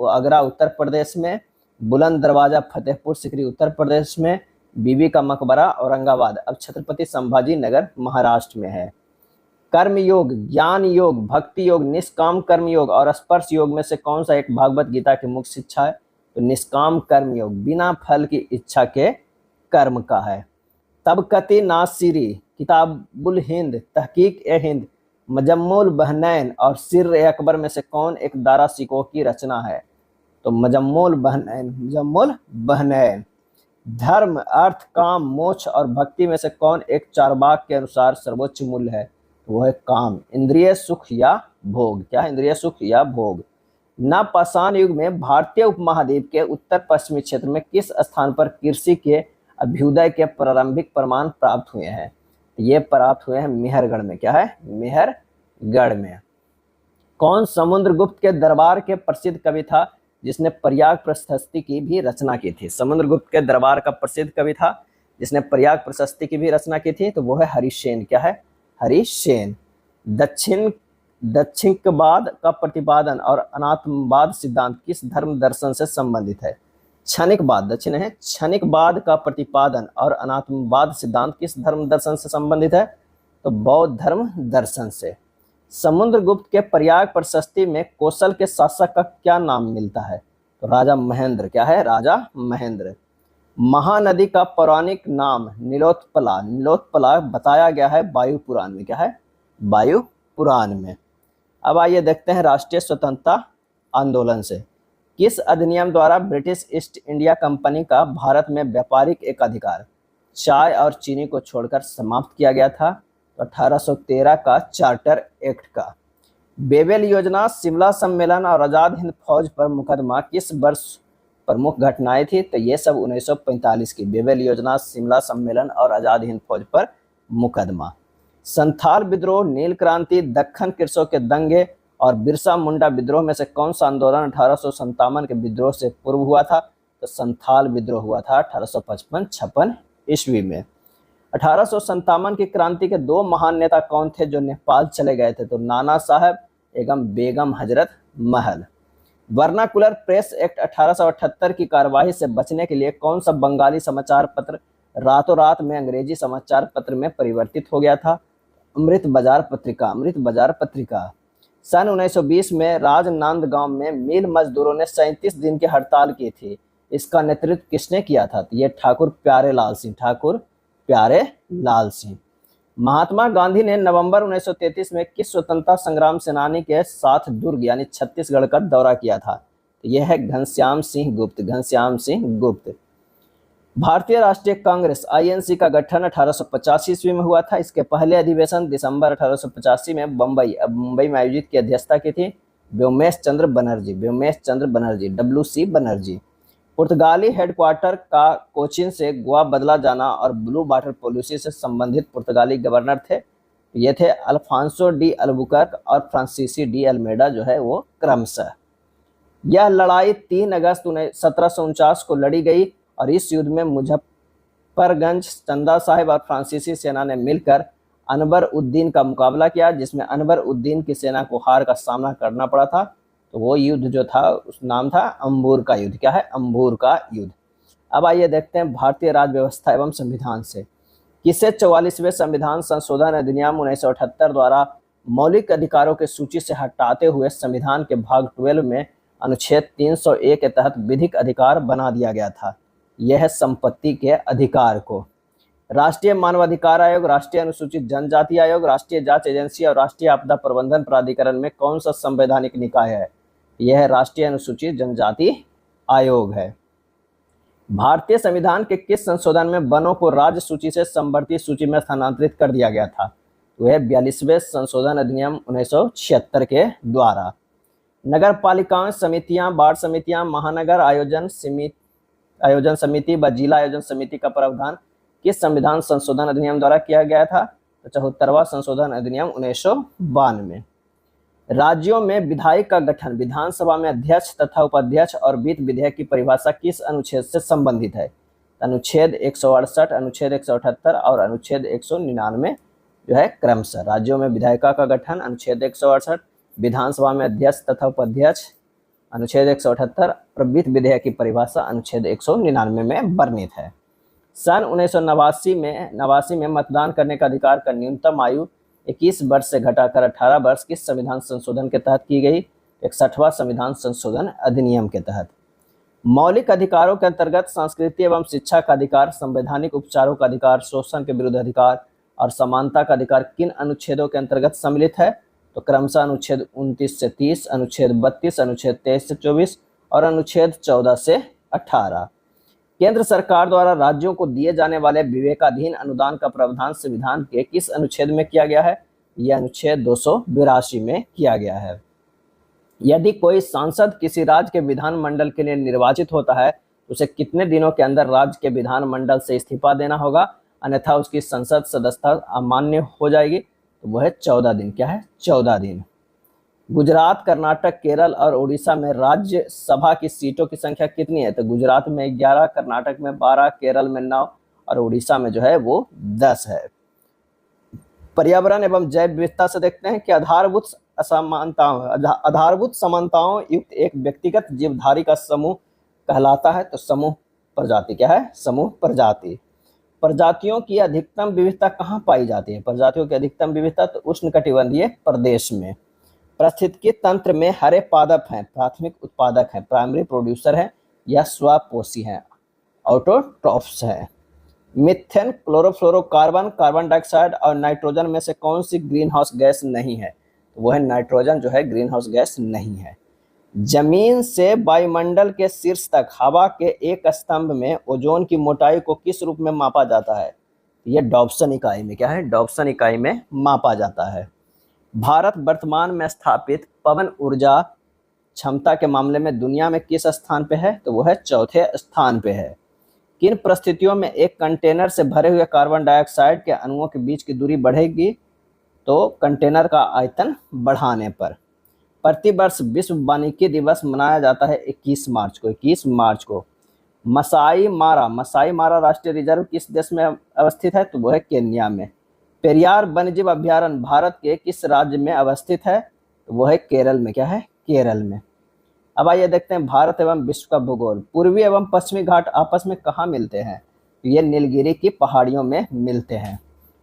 आगरा उत्तर प्रदेश में, बुलंद दरवाजा फतेहपुर सिकरी उत्तर प्रदेश में, बीबी का मकबरा औरंगाबाद अब छत्रपति संभाजी नगर महाराष्ट्र में है। कर्म योग, ज्ञान योग, भक्ति योग, निष्काम कर्म योग और स्पर्श योग में से कौन सा एक भागवत गीता की मुख्य शिक्षा है? तो निष्काम कर्म योग, बिना फल की इच्छा के कर्म का है। तबकती नासिरी, किताबुल हिंद, तहकीक ए हिंद, मजम्मुल बहनैन और सिर ए अकबर में से कौन एक दारा सिकोह की रचना है? तो मजम्मुल बहनैन। धर्म, अर्थ, काम, मोक्ष और भक्ति में से कौन एक चारवाक के अनुसार सर्वोच्च मूल्य है? तो वह है काम, इंद्रिय सुख या भोग। क्या है? इंद्रिय सुख या भोग। नवपाषाण युग में भारतीय उपमहाद्वीप के उत्तर पश्चिमी क्षेत्र में किस स्थान पर कृषि के अभ्युदय के प्रारंभिक प्रमाण प्राप्त हुए हैं? ये प्राप्त हुए हैं मेहरगढ़ में। क्या है? मेहरगढ़ में। कौन समुद्रगुप्त के दरबार के प्रसिद्ध कवि था जिसने प्रयाग प्रशस्ति की भी रचना की थी? समुद्रगुप्त के दरबार का प्रसिद्ध कवि था जिसने प्रयाग प्रशस्ति की भी रचना की थी, तो वो है हरिसेन। क्या है? हरिसेन। दक्षिण दक्षिणवाद का प्रतिपादन और अनात्मवाद सिद्धांत किस धर्म दर्शन से संबंधित है? क्षणिकवाद, दक्षिण है, क्षणिकवाद का प्रतिपादन और अनात्मवाद सिद्धांत किस धर्म दर्शन से संबंधित है? तो बौद्ध धर्म दर्शन से। समुद्रगुप्त के प्रयाग प्रशस्ति में कौशल के शासक का क्या नाम मिलता है? तो राजा महेंद्र। क्या है? राजा महेंद्र। महानदी का पौराणिक नाम नीलोत्पला, नीलोत्पला बताया गया है वायु पुराण में। क्या है? वायु पुराण में। अब आइए देखते हैं राष्ट्रीय स्वतंत्रता आंदोलन से किस अधिनियम द्वारा ब्रिटिश ईस्ट इंडिया कंपनी का भारत में व्यापारिक एकाधिकार चाय और चीनी को छोड़कर समाप्त किया गया था? तो 1813 का चार्टर एक्ट का। बेबेल योजना, शिमला सम्मेलन और आजाद हिंद फौज पर मुकदमा किस वर्ष प्रमुख घटनाएं थी? तो ये सब 1945 की। बेबेल योजना, शिमला सम्मेलन और आजाद हिंद फौज पर मुकदमा। संथाल विद्रोह, नील क्रांति, दक्खन कृषकों के दंगे और बिरसा मुंडा विद्रोह में से कौन सा आंदोलन 1857 के विद्रोह से पूर्व हुआ था? तो संथाल विद्रोह हुआ था 1855-56 ईस्वी में। 1857 की क्रांति के दो महान नेता कौन थे जो नेपाल चले गए थे? तो नाना साहब एवं Begum Hazrat Mahal. Vernacular press act 1878 की कार्यवाही से बचने के लिए कौन सा बंगाली समाचार पत्र रातों रात में अंग्रेजी समाचार पत्र में परिवर्तित हो गया था? अमृत बाजार पत्रिका, अमृत बाजार पत्रिका। सन 1920 में राजनांदगांव में मिल मजदूरों ने 37 दिन की हड़ताल की थी। इसका नेतृत्व किसने किया था? तो ये ठाकुर प्यारे लाल सिंह, ठाकुर प्यारे लाल सिंह। महात्मा गांधी ने नवंबर 1933 में किस स्वतंत्रता संग्राम सेनानी के साथ दुर्ग यानी छत्तीसगढ़ का दौरा किया था? तो यह है घनश्याम सिंह गुप्त, घनश्याम सिंह गुप्त। भारतीय राष्ट्रीय कांग्रेस आईएनसी का गठन 1885 ईस्वी में हुआ था। इसके पहले अधिवेशन दिसंबर 1885 में मुंबई में आयोजित की अध्यक्षता की थी व्योमेश चंद्र बनर्जी, व्योमेश चंद्र बनर्जी, WC बनर्जी। पुर्तगाली हेडक्वार्टर का कोचिन से गोवा बदला जाना और ब्लू वाटर पॉलिसी से संबंधित पुर्तगाली गवर्नर थे। ये थे अल्फांसो डी अल्बुकर्क और फ्रांसीसी डी अल्मेडा जो है वो क्रमशः। यह लड़ाई 3 अगस्त 1749 को लड़ी गई और इस युद्ध में मुजफ्फरगंज, चंदा साहिब और फ्रांसीसी सेना ने मिलकर अनवर उद्दीन का मुकाबला किया, जिसमें अनवर उद्दीन की सेना को हार का सामना करना पड़ा था। तो वो युद्ध जो था उस नाम था अंबूर का युद्ध। क्या है? अंबूर का युद्ध। अब आइए देखते हैं भारतीय राज्य व्यवस्था एवं संविधान से किसे 44वें संविधान संशोधन अधिनियम 1978 द्वारा मौलिक अधिकारों की सूची से हटाते हुए संविधान के भाग 12 में अनुच्छेद 301 के तहत विधिक अधिकार बना दिया गया था? यह संपत्ति के अधिकार को। राष्ट्रीय मानवाधिकार आयोग, राष्ट्रीय अनुसूचित जनजाति आयोग, राष्ट्रीय जांच एजेंसी और राष्ट्रीय आपदा प्रबंधन प्राधिकरण में कौन सा संवैधानिक निकाय है? यह राष्ट्रीय अनुसूचित जनजाति आयोग है। भारतीय संविधान के किस संशोधन में वनों को राज्य सूची से समवर्ती सूची में स्थानांतरित कर दिया गया था? तो यह 42वें संशोधन अधिनियम 1976 के द्वारा। नगर पालिकाएं, समितियां, वार्ड समितियां, महानगर आयोजन समिति व जिला आयोजन समिति का प्रावधान किस संविधान संशोधन अधिनियम द्वारा किया गया था? तो 74वां संशोधन अधिनियम 1992। राज्यों में विधायक का गठन, विधानसभा में अध्यक्ष तथा उपाध्यक्ष और वित्त विधेयक की परिभाषा किस अनुच्छेद से संबंधित है? अनुच्छेद 168, अनुच्छेद 178 और अनुच्छेद 199 जो है क्रमशः। राज्यों में विधायिका का गठन अनुच्छेद 168, विधानसभा में अध्यक्ष तथा उपाध्यक्ष अनुच्छेद 178 और वित्त विधेयक की परिभाषा अनुच्छेद 199 में वर्णित है। सन 1989 में मतदान करने का अधिकार का न्यूनतम आयु 21 वर्ष से घटाकर 18 वर्ष किस संविधान संशोधन के तहत की गई? 61वां संविधान संशोधन अधिनियम के तहत। मौलिक अधिकारों के अंतर्गत संस्कृति एवं शिक्षा का अधिकार, संवैधानिक उपचारों का अधिकार, शोषण के विरुद्ध अधिकार और समानता का अधिकार किन अनुच्छेदों के अंतर्गत सम्मिलित है? तो क्रमशः अनुच्छेद 29 से 30, अनुच्छेद 32, अनुच्छेद 23 से 24 और अनुच्छेद 14 से 18। केंद्र सरकार द्वारा राज्यों को दिए जाने वाले विवेकाधीन अनुदान का प्रावधान संविधान के किस अनुच्छेद में किया गया है? यह अनुच्छेद 282 में किया गया है। यदि कोई सांसद किसी राज्य के विधानमंडल के लिए निर्वाचित होता है तो उसे कितने दिनों के अंदर राज्य के विधानमंडल से इस्तीफा देना होगा, अन्यथा उसकी संसद सदस्यता अमान्य हो जाएगी? तो वह है 14 दिन। क्या है? 14 दिन। गुजरात, कर्नाटक, केरल और उड़ीसा में राज्यसभा की सीटों की संख्या कितनी है? तो गुजरात में 11, कर्नाटक में 12, केरल में 9 और उड़ीसा में जो है वो 10 है। पर्यावरण एवं जैव विविधता से देखते हैं कि आधारभूत समानताओं युक्त एक व्यक्तिगत जीवधारी का समूह कहलाता है। तो समूह प्रजाति क्या है? समूह प्रजाति। प्रजातियों की अधिकतम विविधता कहाँ पाई जाती है? प्रजातियों की अधिकतम विविधता तो उष्णकटिबंधीय प्रदेश में। पारिस्थितिकी तंत्र में हरे पादप हैं, प्राथमिक उत्पादक हैं, प्राइमरी प्रोड्यूसर हैं या स्वपोषी हैं, ऑटोट्रॉफ्स हैं। मीथेन, क्लोरोफ्लोरोकार्बन, कार्बन डाइऑक्साइड और नाइट्रोजन में से कौन सी ग्रीन हाउस गैस नहीं है? तो वह नाइट्रोजन जो है ग्रीन हाउस गैस नहीं है। जमीन से वायुमंडल के शीर्ष तक हवा के एक स्तंभ में ओजोन की मोटाई को किस रूप में मापा जाता है? ये डॉप्सन इकाई में क्या है? डॉप्सन इकाई में मापा जाता है। भारत वर्तमान में स्थापित पवन ऊर्जा क्षमता के मामले में दुनिया में किस स्थान पे है? तो वह है चौथे स्थान पे है। किन परिस्थितियों में एक कंटेनर से भरे हुए कार्बन डाइऑक्साइड के अणुओं के बीच की दूरी बढ़ेगी? तो कंटेनर का आयतन बढ़ाने पर। प्रतिवर्ष विश्व वानिकी दिवस मनाया जाता है 21 मार्च को। मसाई मारा राष्ट्रीय रिजर्व किस देश में अवस्थित है? तो वह है केन्या में। पेरियार वन्यजीव अभयारण्य भारत के किस राज्य में अवस्थित है? तो वह है केरल में। क्या है? केरल में। अब आइए देखते हैं भारत एवं विश्व का भूगोल। पूर्वी एवं पश्चिमी घाट आपस में कहाँ मिलते हैं? तो ये नीलगिरी की पहाड़ियों में मिलते हैं।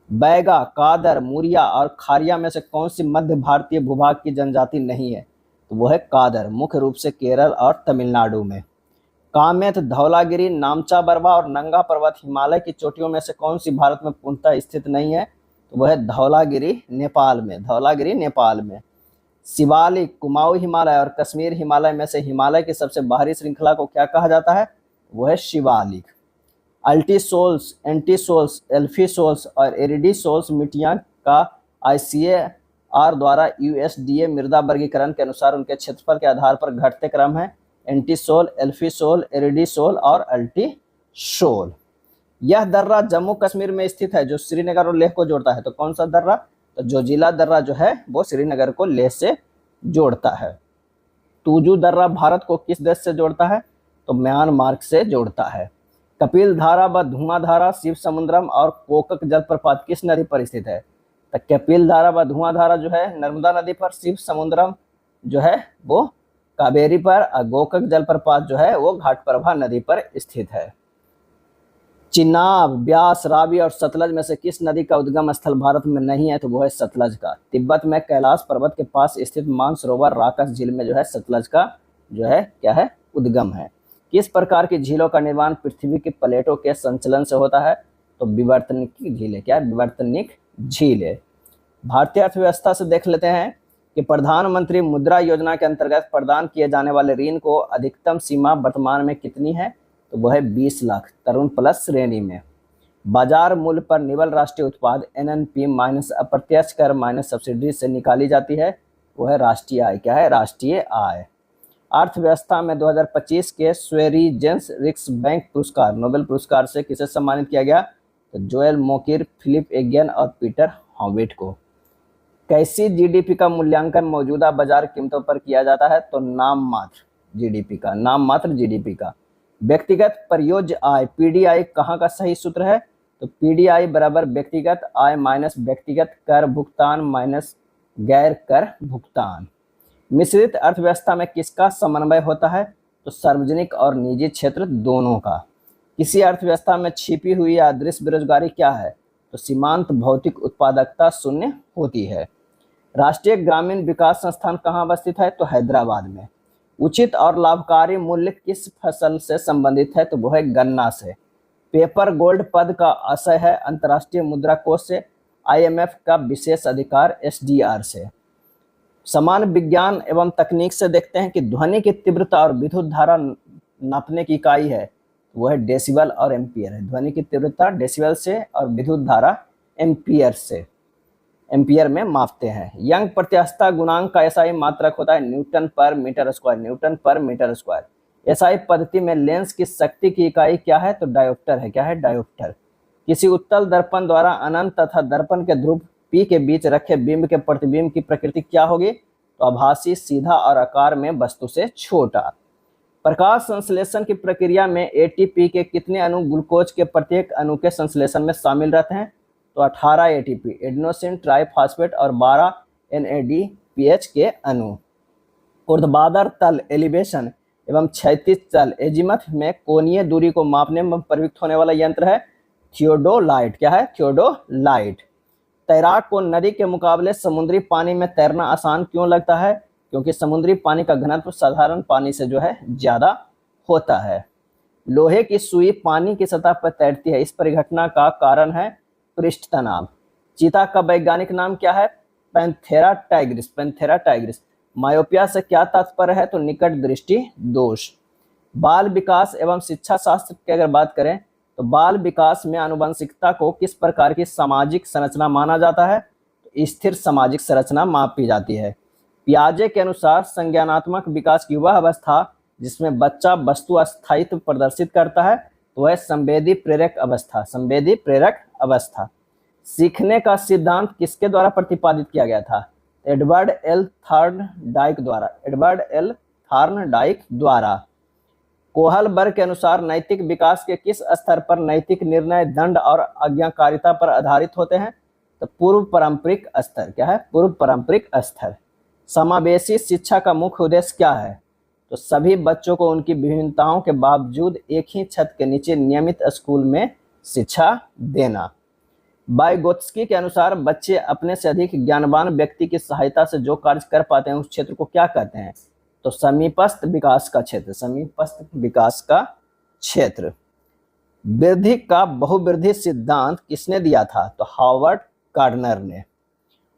बैगा, कादर, मुरिया और खारिया में से कौन सी मध्य भारतीय भूभाग की जनजाति नहीं है? तो वह है कादर, मुख्य रूप से केरल और तमिलनाडु में। कामेत, धौलागिरी, नामचा बरवा और नंगा पर्वत हिमालय की चोटियों में से कौन सी भारत में पूर्णतः स्थित नहीं है? तो वह है धौलागिरी, नेपाल में। शिवालिक, कुमाऊं हिमालय और कश्मीर हिमालय में से हिमालय की सबसे बाहरी श्रृंखला को क्या कहा जाता है? वह है शिवालिक। अल्टीसोल्स, एंटीसोल्स, एल्फीसोल्स और एरिडीसोल्स मिट्टियां का ICAR द्वारा USDA मृदा वर्गीकरण के अनुसार उनके क्षेत्रफल के आधार पर घटते क्रम है एंटीसोल, एल्फीसोल, एरिडीसोल और अल्टीसोल। यह दर्रा जम्मू कश्मीर में स्थित है जो श्रीनगर और लेह को जोड़ता है। तो कौन सा दर्रा? तो जोजिला दर्रा जो है वो श्रीनगर को लेह से जोड़ता है। तूजू दर्रा भारत को किस देश से जोड़ता है? तो म्यांमार से जोड़ता है। कपिल धारा व धुआंधारा, शिव समुद्रम और कोकक जलप्रपात किस नदी पर स्थित है? तो कपिल धारा व धुआंधारा जो है नर्मदा नदी पर, शिव समुद्रम जो है वो कावेरी पर और गोकक जलप्रपात जो है वो घाटप्रभा नदी पर स्थित है। चिनाब, ब्यास, रावी और सतलज में से किस नदी का उद्गम स्थल भारत में नहीं है? तो वो है सतलज का। तिब्बत में कैलाश पर्वत के पास स्थित मानसरोवर राकस झील में जो है सतलज का जो है क्या है? उद्गम है। किस प्रकार की झीलों का निर्माण पृथ्वी की प्लेटों के संचलन से होता है? तो विवर्तनिक झील है। क्या है? विवर्तनिक झील है। भारतीय अर्थव्यवस्था से देख लेते हैं कि प्रधानमंत्री मुद्रा योजना के अंतर्गत प्रदान किए जाने वाले ऋण को अधिकतम सीमा वर्तमान में कितनी है? तो वह है 20 लाख तरुण प्लस श्रेणी में। बाजार मूल्य पर निवल राष्ट्रीय उत्पाद NNP माइनस अप्रत्यक्ष कर माइनस सब्सिडी से निकाली जाती है। वह है राष्ट्रीय आय। क्या है? राष्ट्रीय आय। अर्थव्यवस्था में 2025 के स्वेरिजेंस रिक्स बैंक पुरस्कार नोबेल पुरस्कार से किसे सम्मानित किया गया? तो जोएल मोकिर, फिलिप एगियन और पीटर हॉविट को। कैसी GDP का मूल्यांकन मौजूदा बाजार कीमतों पर किया जाता है? तो नाममात्र GDP का। व्यक्तिगत परियोज्य आय PDI कहाँ का सही सूत्र है? तो PDI बराबर व्यक्तिगत आय माइनस व्यक्तिगत कर भुगतान माइनस गैर कर भुगतान। मिश्रित अर्थव्यवस्था में किसका समन्वय होता है? तो सार्वजनिक और निजी क्षेत्र दोनों का। किसी अर्थव्यवस्था में छिपी हुई या अदृश्य बेरोजगारी क्या है? तो सीमांत भौतिक उत्पादकता शून्य होती है। राष्ट्रीय ग्रामीण विकास संस्थान कहाँ अवस्थित है? तो हैदराबाद में। उचित और लाभकारी मूल्य किस फसल से संबंधित है? तो वह है गन्ना से। पेपर गोल्ड पद का आशय है अंतर्राष्ट्रीय मुद्रा कोष से, IMF का विशेष अधिकार SDR से। समान विज्ञान एवं तकनीक से देखते हैं कि ध्वनि की तीव्रता और विद्युत धारा नापने की इकाई है। वह है डेसिबल और एम्पियर है। ध्वनि की तीव्रता डेसिबल से और विद्युत धारा एम्पियर में मापते हैं। यंग प्रत्यास्थता गुणांक का SI मात्रक होता है न्यूटन पर मीटर स्क्वायर। SI पद्धति में लेंस की शक्ति की इकाई क्या है? तो डायोप्टर है। क्या है? डायोप्टर। किसी उत्तल दर्पण द्वारा अनंत तथा दर्पण के ध्रुव P के बीच रखे बिंब के प्रतिबिंब की प्रकृति क्या होगी? तो आभासी, सीधा और आकार में वस्तु से छोटा। प्रकाश संश्लेषण की प्रक्रिया में ATP के कितने अणु ग्लूकोज के प्रत्येक अणु के संश्लेषण में शामिल रहते हैं? तो 18 ATP एडेनोसिन ट्राइफॉस्फेट और 12 NADPH के अणु। ऊर्ध्वाधर तल एलिवेशन एवं क्षैतिज तल एजीमथ में कोणीय दूरी को मापने में प्रयुक्त होने वाला यंत्र है थियोडोलाइट। क्या है? थियोडोलाइट। तैराक को नदी के मुकाबले समुद्री पानी में तैरना आसान क्यों लगता है? क्योंकि समुद्री पानी का घनत्व साधारण पानी से जो है ज्यादा होता है। लोहे की सुई पानी की सतह पर तैरती है, इस परिघटना का कारण है पृष्ठ तनाव। चीता का वैज्ञानिक नाम क्या है? Panthera Tigris. Panthera Tigris. Myopia से क्या तात्पर्य है? तो निकट दृष्टि दोष। बाल विकास एवं शिक्षा शास्त्र की अगर बात करें तो बाल विकास में आनुवंशिकता को किस प्रकार की सामाजिक संरचना माना जाता है? तो स्थिर सामाजिक संरचना मापी जाती है। पियाजे के अनुसार संज्ञानात्मक विकास की वह अवस्था जिसमें बच्चा वस्तु अस्थायित्व प्रदर्शित करता है तो वह संवेदी प्रेरक अवस्था। संवेदी प्रेरक अवस्था। सीखने का सिद्धांत किसके द्वारा प्रतिपादित किया गया था? एडवर्ड एल थॉर्नडाइक द्वारा। एडवर्ड एल थॉर्नडाइक द्वारा। कोहलबर्ग के अनुसार नैतिक विकास के किस स्तर पर नैतिक निर्णय दंड और आज्ञाकारिता पर आधारित होते हैं? तो पूर्व पारंपरिक स्तर। क्या है? पूर्व पारंपरिक स्तर। समावेशी शिक्षा का मुख्य उद्देश्य क्या है? तो सभी बच्चों को उनकी विभिन्नताओं के बावजूद एक ही छत के नीचे नियमित स्कूल में शिक्षा देना। वाइगोत्स्की के अनुसार बच्चे अपने से अधिक ज्ञानवान व्यक्ति की सहायता से जो कार्य कर पाते हैं उस क्षेत्र को क्या कहते हैं? तो समीपस्थ विकास का क्षेत्र। समीपस्थ विकास का क्षेत्र। वृद्धि का बहुवृद्धि सिद्धांत किसने दिया था? तो हार्वर्ड गार्डनर ने।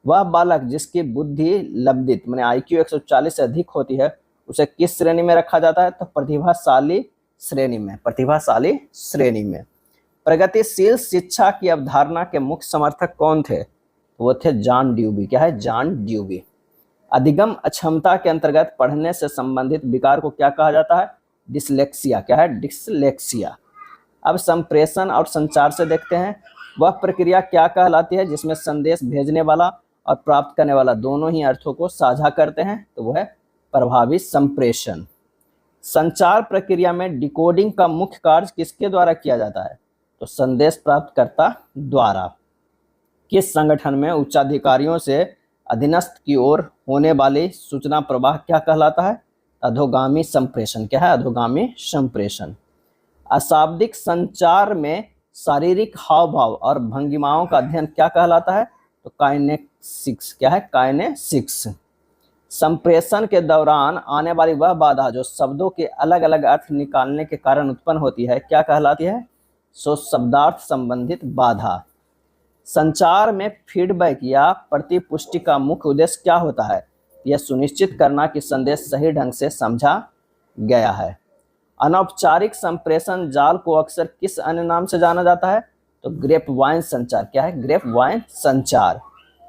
वह बालक जिसकी बुद्धि लब्धित माने IQ 140 से अधिक होती है उसे किस श्रेणी में रखा जाता है? तो प्रतिभाशाली श्रेणी में। प्रतिभाशाली श्रेणी में। प्रगतिशील शिक्षा की अवधारणा के मुख्य समर्थक कौन थे? वो थे जॉन ड्यूबी। क्या है? जॉन ड्यूबी। अधिगम अक्षमता के अंतर्गत पढ़ने से संबंधित विकार को क्या कहा जाता है? डिसलेक्सिया। क्या है? डिसलेक्सिया। अब संप्रेषण और संचार से देखते हैं। वह प्रक्रिया क्या कहलाती है जिसमें संदेश भेजने वाला और प्राप्त करने वाला दोनों ही अर्थों को साझा करते हैं? तो वह है प्रभावी संप्रेषण। संचार प्रक्रिया में डिकोडिंग का मुख्य कार्य किसके द्वारा किया जाता है? तो संदेश प्राप्तकर्ता द्वारा। किस संगठन में उच्चाधिकारियों से अधीनस्थ की ओर होने वाली सूचना प्रवाह क्या कहलाता है? अधोगामी संप्रेषण। क्या है? अधोगामी संप्रेषण। अशाब्दिक संचार में शारीरिक हाव भाव और भंगिमाओं का अध्ययन क्या कहलाता है? तो काइनेसिक्स। क्या है? काइनेसिक्स। संप्रेषण के दौरान आने वाली वह बाधा जो शब्दों के अलग अलग अर्थ निकालने के कारण उत्पन्न होती है क्या कहलाती है? सो शब्दार्थ संबंधित बाधा। संचार में फीडबैक या प्रतिपुष्टि का मुख्य उद्देश्य क्या होता है? यह सुनिश्चित करना कि संदेश सही ढंग से समझा गया है। अनौपचारिक संप्रेषण जाल को अक्सर किस अन्य नाम से जाना जाता है? तो ग्रेपवाइन संचार। क्या है? ग्रेपवाइन संचार।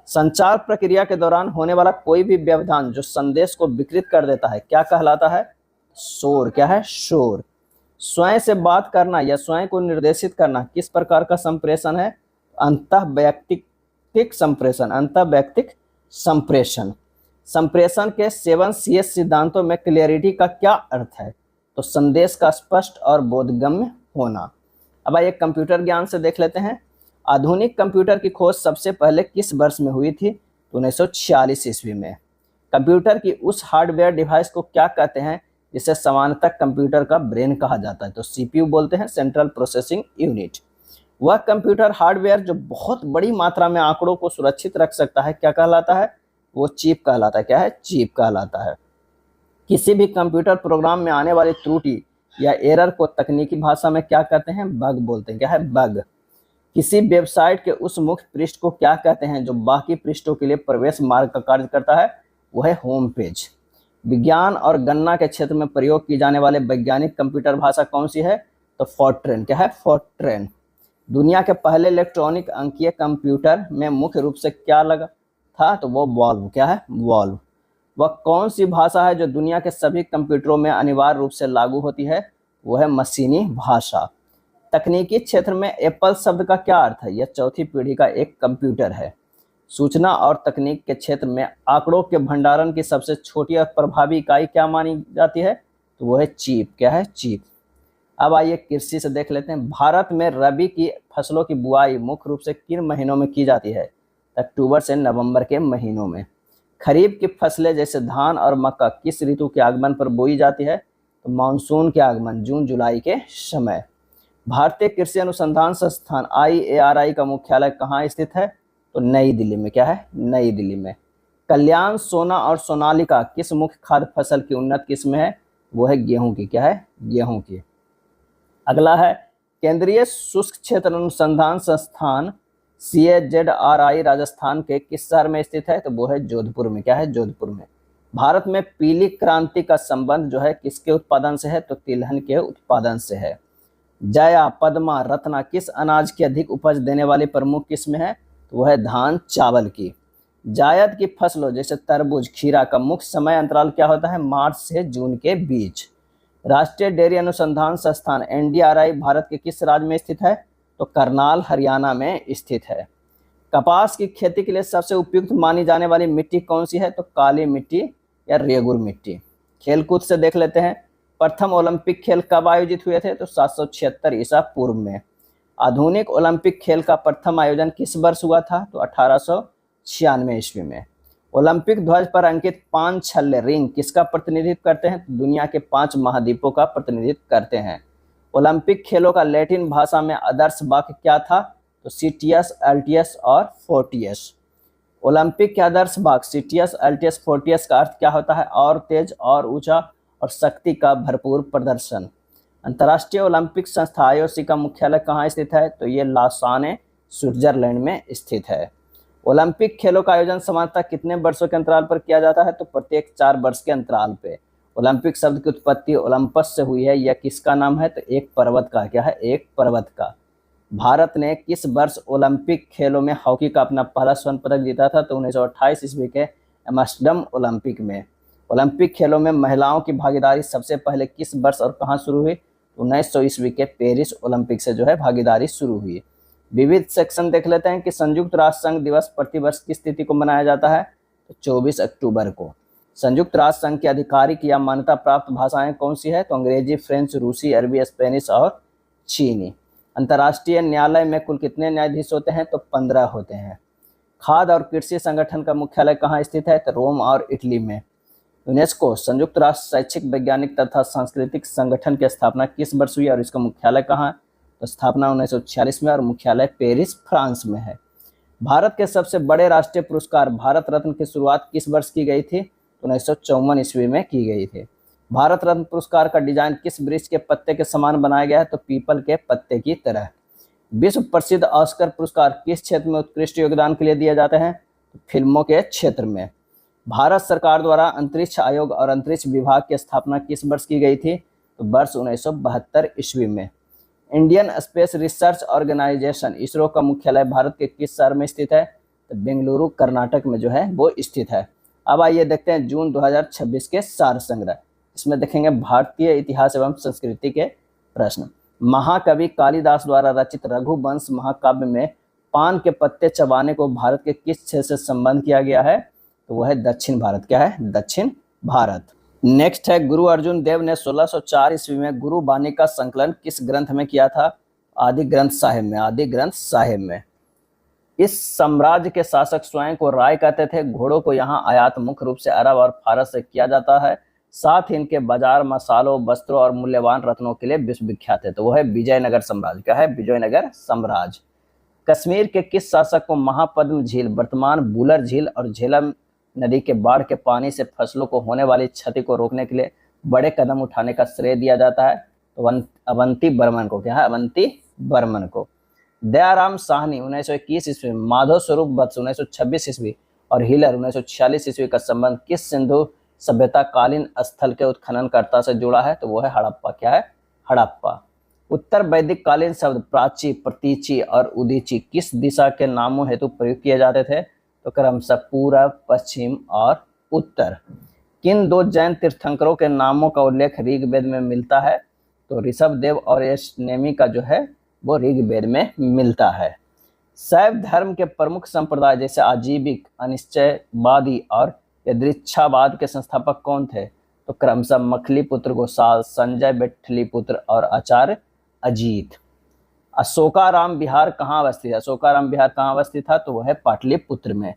संचार प्रक्रिया के दौरान होने वाला कोई भी व्यवधान जो संदेश को विकृत कर देता है क्या कहलाता है? शोर। क्या है? शोर। स्वयं से बात करना या स्वयं को निर्देशित करना किस प्रकार का संप्रेषण है? अंतःवैयक्तिक संप्रेषण। अंतःवैयक्तिक संप्रेषण। संप्रेषण के 7 CS सिद्धांतों में क्लियरिटी का क्या अर्थ है? तो संदेश का स्पष्ट और बोधगम्य होना। अब आइए कंप्यूटर ज्ञान से देख लेते हैं। आधुनिक कंप्यूटर की खोज सबसे पहले किस वर्ष में हुई थी? तो 1946 ईस्वी में। कंप्यूटर की उस हार्डवेयर डिवाइस को क्या कहते हैं जिसे सामान्यतः कंप्यूटर का ब्रेन कहा जाता है? तो CPU बोलते हैं, सेंट्रल प्रोसेसिंग यूनिट। वह कंप्यूटर हार्डवेयर जो बहुत बड़ी मात्रा में आंकड़ों को सुरक्षित रख सकता है क्या कहलाता है? वो चिप कहलाता है। क्या है? चिप कहलाता है। किसी भी कंप्यूटर प्रोग्राम में आने वाली त्रुटि या एरर को तकनीकी भाषा में क्या कहते हैं? बग बोलते हैं। क्या है? बग। किसी वेबसाइट के उस मुख्य पृष्ठ को क्या कहते हैं जो बाकी पृष्ठों के लिए प्रवेश मार्ग का कार्य करता है? वह है होम पेज। विज्ञान और गणना के क्षेत्र में प्रयोग की जाने वाले वैज्ञानिक कंप्यूटर भाषा कौन सी है? तो फॉर्ट्रेन। क्या है? फॉर्ट्रेन। दुनिया के पहले इलेक्ट्रॉनिक अंकीय कंप्यूटर में मुख्य रूप से क्या लगा था? तो वो वॉल्व। क्या है? वॉल्व। वह कौन सी भाषा है जो दुनिया के सभी कंप्यूटरों में अनिवार्य रूप से लागू होती है? वो है मशीनी भाषा। तकनीकी क्षेत्र में एप्पल शब्द का क्या अर्थ है? यह चौथी पीढ़ी का एक कंप्यूटर है। सूचना और तकनीक के क्षेत्र में आंकड़ों के भंडारण की सबसे छोटी और प्रभावी इकाई क्या मानी जाती है? तो वो है चिप। क्या है? चिप। अब आइए कृषि से देख लेते हैं। भारत में रबी की फसलों की बुआई मुख्य रूप से किन महीनों में की जाती है? अक्टूबर से नवंबर के महीनों में। खरीफ की फसलें जैसे धान और मक्का किस ऋतु के आगमन पर बोई जाती है? तो मानसून के आगमन जून जुलाई के समय। भारतीय कृषि अनुसंधान संस्थान IARI का मुख्यालय कहाँ स्थित है? तो नई दिल्ली में। क्या है? नई दिल्ली में। कल्याण, सोना और सोनालिका किस मुख्य खाद्य फसल की उन्नत किस्म है? वो है गेहूं की। क्या है? गेहूं की। अगला है केंद्रीय शुष्क क्षेत्र अनुसंधान संस्थान CHZRI राजस्थान के किस शहर में स्थित है? तो वो है जोधपुर में। क्या है? जोधपुर में। भारत में पीली क्रांति का संबंध जो है किसके उत्पादन से है? तो तिलहन के उत्पादन से है। जया, पद्मा, रत्ना किस अनाज की अधिक उपज देने वाली प्रमुख किस्म है? तो वह है धान चावल की। जायद की फसलों जैसे तरबूज, खीरा का मुख्य समय अंतराल क्या होता है? मार्च से जून के बीच। राष्ट्रीय डेयरी अनुसंधान संस्थान NDRI भारत के किस राज्य में स्थित है? तो करनाल, हरियाणा में स्थित है। कपास की खेती के लिए सबसे उपयुक्त मानी जाने वाली मिट्टी कौन सी है? तो काली मिट्टी या रेगुर मिट्टी। खेलकूद से देख लेते हैं। प्रथम ओलंपिक खेल कब आयोजित हुए थे? तो 776 ईसा पूर्व में। आधुनिक ओलंपिक खेल का प्रथम आयोजन किस वर्ष हुआ था? तो 1896 ईस्वी में। ओलंपिक ध्वज पर अंकित 5 छल्ले रिंग किसका प्रतिनिधित्व करते हैं? तो दुनिया के 5 महाद्वीपों का प्रतिनिधित्व करते हैं। ओलंपिक खेलों का लैटिन भाषा में आदर्श वाक्य क्या था? तो सीटियस, अल्टियस और फोर्टियस। ओलंपिक के आदर्श वाक्य सीटियस, अल्टियस, फोर्टियस का अर्थ क्या होता है? और तेज, और ऊंचा, और शक्ति का भरपूर प्रदर्शन। अंतर्राष्ट्रीय ओलंपिक संस्था IOC का मुख्यालय कहाँ स्थित है? तो ये लासाने, स्विट्जरलैंड में स्थित है। ओलंपिक खेलों का आयोजन सामान्यतः कितने वर्षों के अंतराल पर किया जाता है? तो प्रत्येक 4 वर्ष के अंतराल पे। ओलंपिक शब्द की उत्पत्ति ओलंपस से हुई है। यह किसका नाम है? तो एक पर्वत का। क्या है? एक पर्वत का। भारत ने किस वर्ष ओलंपिक खेलों में हॉकी का अपना पहला स्वर्ण पदक जीता था? तो 1928 ईस्वी के एम्स्टर्डम ओलंपिक में। ओलंपिक खेलों में महिलाओं की भागीदारी सबसे पहले किस वर्ष और कहाँ शुरू हुई? 1900 ईस्वी के पेरिस ओलंपिक से जो है भागीदारी शुरू हुई। विविध सेक्शन देख लेते हैं कि संयुक्त राष्ट्र संघ दिवस प्रतिवर्ष किस तिथि को मनाया जाता है? तो 24 अक्टूबर को। संयुक्त राष्ट्र संघ की आधिकारिक या मान्यता प्राप्त भाषाएं कौन सी है? तो अंग्रेजी, फ्रेंच, रूसी, अरबी, स्पेनिश और चीनी। अंतर्राष्ट्रीय न्यायालय में कुल कितने न्यायाधीश होते हैं? तो 15 होते हैं। खाद्य और कृषि संगठन का मुख्यालय कहाँ स्थित है? तो रोम और इटली में। यूनेस्को संयुक्त राष्ट्र शैक्षिक, वैज्ञानिक तथा सांस्कृतिक संगठन की स्थापना किस वर्ष हुई और इसका मुख्यालय कहाँ है? तो स्थापना 1946 में और मुख्यालय पेरिस, फ्रांस में है। भारत के सबसे बड़े राष्ट्रीय पुरस्कार भारत रत्न की शुरुआत किस वर्ष की गई थी? तो 1954 ईस्वी में की गई थी। भारत रत्न पुरस्कार का डिजाइन किस वृक्ष के पत्ते के समान बनाया गया है? तो पीपल के पत्ते की तरह। विश्व प्रसिद्ध ऑस्कर पुरस्कार किस क्षेत्र में उत्कृष्ट योगदान के लिए दिए जाते हैं? तो फिल्मों के क्षेत्र में। भारत सरकार द्वारा अंतरिक्ष आयोग और अंतरिक्ष विभाग की स्थापना किस वर्ष की गई थी? तो वर्ष 1972 ईस्वी में। Indian Space Research Organisation ISRO का मुख्यालय भारत के किस शहर में स्थित है? तो बेंगलुरु, कर्नाटक में जो है वो स्थित है। अब आइए देखते हैं जून 2026 के सार संग्रह। इसमें देखेंगे भारतीय इतिहास एवं संस्कृति के प्रश्न। महाकवि कालिदास द्वारा रचित रघुवंश महाकाव्य में पान के पत्ते चबाने को भारत के किस क्षेत्र से संबंध किया गया है? तो वह है दक्षिण भारत। क्या है? दक्षिण भारत। नेक्स्ट है गुरु अर्जुन देव ने 1604 ईस्वी में गुरु बानी का संकलन किस ग्रंथ में किया था? आदि ग्रंथ साहिब में। आदि ग्रंथ साहिब में। इस साम्राज्य के शासक स्वयं को राय कहते थे। घोड़ों को यहाँ आयात मुख्य रूप से अरब और फारस से किया जाता है। साथ ही इनके बाजार मसालों, वस्त्रों और मूल्यवान रत्नों के लिए विश्वविख्यात है। तो वो है विजयनगर साम्राज्य। क्या है? विजयनगर साम्राज्य। कश्मीर के किस शासक को महापद्म झील, वर्तमान बूलर झील और झेलम नदी के बाढ़ के पानी से फसलों को होने वाली क्षति को रोकने के लिए बड़े कदम उठाने का श्रेय दिया जाता है? तो अवंती बर्मन को। क्या है? अवंती बर्मन को। दयाराम साहनी 1921 ईस्वी, माधव स्वरूप वत्स 1926 ईस्वी और हिलर 1946 ईस्वी का संबंध किस सिंधु सभ्यता कालीन स्थल के उत्खननकर्ता से जुड़ा है? तो वो है हड़प्पा। क्या है? हड़प्पा। उत्तर वैदिक कालीन शब्द प्राची, प्रतीची और उदीची किस दिशा के नामों हेतु प्रयुक्त किए जाते थे? तो क्रमशः पूर्व, पश्चिम और उत्तर। किन 2 जैन तीर्थंकरों के नामों का उल्लेख ऋग्वेद में मिलता है? तो ऋषभदेव और यशनेमी का जो है वो ऋग्वेद में मिलता है। शैव धर्म के प्रमुख संप्रदाय जैसे आजीविक, अनिश्चयवादी और यदृच्छावाद के संस्थापक कौन थे? तो क्रमशः मखलीपुत्र घोषाल, संजय बेटलिपुत्र और आचार्य अजीत। अशोकाराम विहार कहाँ अवस्थित है? अशोकाराम विहार कहाँ अवस्थित था? तो वह है पाटलिपुत्र में।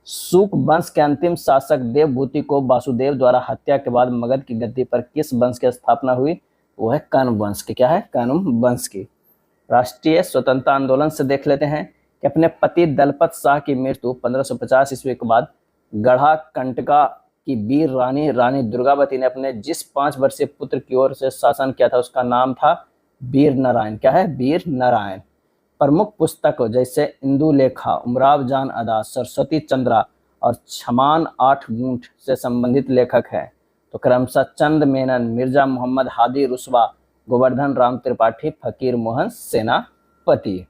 शुक वंश के अंतिम शासक देवभूति को वासुदेव द्वारा हत्या के बाद मगध की गद्दी पर किस वंश की स्थापना हुई? वो है कण्व वंश की। क्या है? कण्व वंश की। राष्ट्रीय स्वतंत्रता आंदोलन से देख लेते हैं कि अपने पति दलपत शाह की मृत्यु 1550 ईस्वी के बाद गढ़ा कंटका की वीर रानी दुर्गावती ने अपने जिस 5 वर्षीय पुत्र की ओर से शासन किया था उसका नाम था वीर नारायण। क्या है? वीर नारायण। प्रमुख पुस्तकों जैसे इंदुलेखा, उमराव जान अदा, सरस्वती चंद्रा और छमान 8 गूंठ से संबंधित लेखक हैं। तो क्रमशः चंद मेनन, मिर्जा मोहम्मद हादी रुस्वा, गोवर्धन राम त्रिपाठी, फकीर मोहन सेनापति।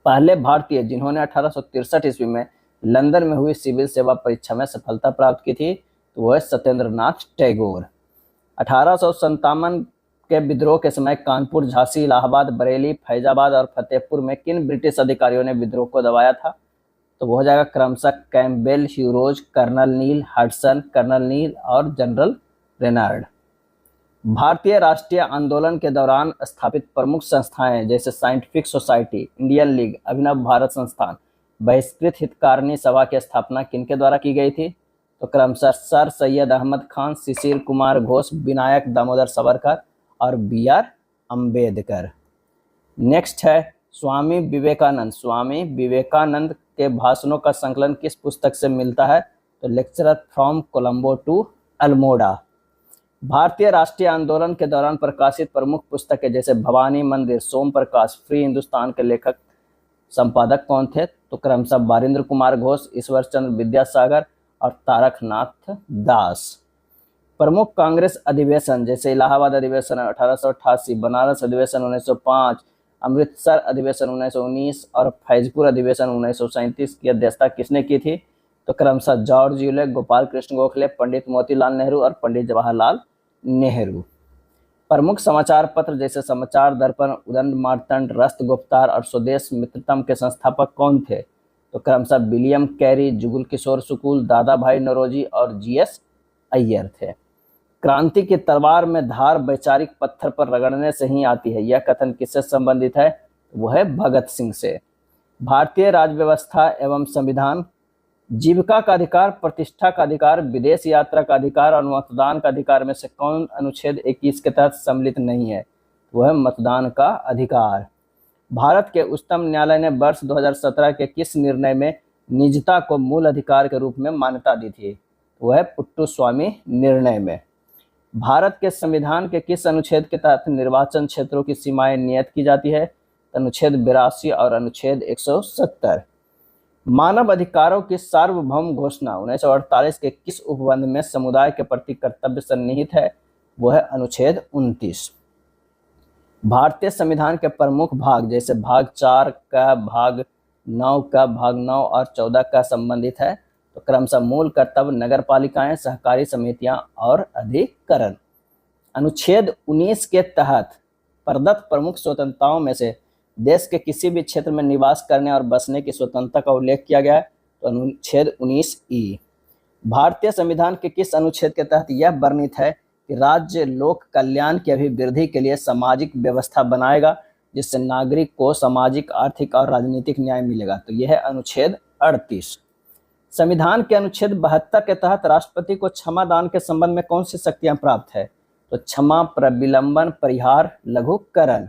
पहले भारतीय जिन्होंने 1863 ईस्वी में लंदन में हुई सिविल सेवा परीक्षा में सफलता प्राप्त की थी तो वह सत्येंद्र नाथ टैगोर। 1857 के विद्रोह के समय कानपुर, झांसी, इलाहाबाद, बरेली, फैजाबाद और फतेहपुर में किन ब्रिटिश अधिकारियों ने विद्रोह को दबाया था? तो वो हो जाएगा क्रमशः कैम्पबेल, ह्यूरोज, कर्नल नील, हडसन, कर्नल नील और जनरल रेनार्ड। भारतीय राष्ट्रीय आंदोलन के दौरान स्थापित प्रमुख संस्थाएं जैसे साइंटिफिक सोसाइटी, इंडियन लीग, अभिनव भारत संस्थान, बहिष्कृत हितकारिणी सभा की स्थापना किनके द्वारा की गई थी? तो क्रमशः सर सैयद अहमद खान, शिशिर कुमार घोष, विनायक दामोदर सावरकर और बी.आर. अम्बेडकर। नेक्स्ट है स्वामी विवेकानंद। स्वामी विवेकानंद के भाषणों का संकलन किस पुस्तक से मिलता है? तो lecturer from Colombo to Almora. भारतीय राष्ट्रीय आंदोलन के दौरान प्रकाशित प्रमुख पुस्तकें जैसे भवानी मंदिर, सोम प्रकाश, फ्री हिंदुस्तान के लेखक संपादक कौन थे? तो क्रमशः बारिंद्र कुमार घोष, ईश्वर चंद्र विद्यासागर और तारकनाथ दास। प्रमुख कांग्रेस अधिवेशन जैसे इलाहाबाद अधिवेशन 1888, बनारस अधिवेशन 1905, अमृतसर अधिवेशन 1919 और फैजपुर अधिवेशन 1937 की अध्यक्षता किसने की थी? तो क्रमशः जॉर्ज यूले, गोपाल कृष्ण गोखले, पंडित मोतीलाल नेहरू और पंडित जवाहरलाल नेहरू। प्रमुख समाचार पत्र जैसे समाचार दर्पण, उदंड मार्तंड, रस्त गुप्तार और स्वदेश मित्रतम के संस्थापक कौन थे? तो क्रमशः विलियम कैरी, जुगल किशोर सुकूल, दादा भाई नौरोजी और जी.एस. अय्यर थे। क्रांति की तलवार में धार वैचारिक पत्थर पर रगड़ने से ही आती है, यह कथन किससे संबंधित है? वह है भगत सिंह से। भारतीय राज्य व्यवस्था एवं संविधान जीविका का अधिकार, प्रतिष्ठा का अधिकार, विदेश यात्रा का अधिकार और मतदान का अधिकार में से कौन अनुच्छेद 21 के तहत सम्मिलित नहीं है? वह है मतदान का अधिकार। भारत के उच्चतम न्यायालय ने वर्ष 2017 के किस निर्णय में निजता को मूल अधिकार के रूप में मान्यता दी थी? वह है पुट्टू स्वामी निर्णय में। भारत के संविधान के किस अनुच्छेद के तहत निर्वाचन क्षेत्रों की सीमाएं नियत की जाती है? अनुच्छेद 82 और अनुच्छेद 170। मानव अधिकारों की सार्वभौम घोषणा 1948 के किस उपबंध में समुदाय के प्रति कर्तव्य सन्निहित है? वह है अनुच्छेद 29। भारतीय संविधान के प्रमुख भाग जैसे भाग 4 का, भाग 9 का, भाग 9 और 14 का संबंधित है। तो क्रमशः मूल कर्तव्य, नगर पालिकाएं, सहकारी समितियां और अधिकरण। अनुच्छेद 19 के तहत प्रदत्त प्रमुख स्वतंत्रताओं में से देश के किसी भी क्षेत्र में निवास करने और बसने की स्वतंत्रता का उल्लेख किया गया है। तो अनुच्छेद 19E। भारतीय संविधान के किस अनुच्छेद के तहत यह वर्णित है कि राज्य लोक कल्याण की अभिवृद्धि के लिए सामाजिक व्यवस्था बनाएगा जिससे नागरिक को सामाजिक, आर्थिक और राजनीतिक न्याय मिलेगा? तो यह है अनुच्छेद 38। संविधान के अनुच्छेद 72 के तहत राष्ट्रपति को क्षमा दान के संबंध में कौन सी शक्तियां प्राप्त है? तो क्षमा, प्रविलंबन, परिहार, लघुकरण।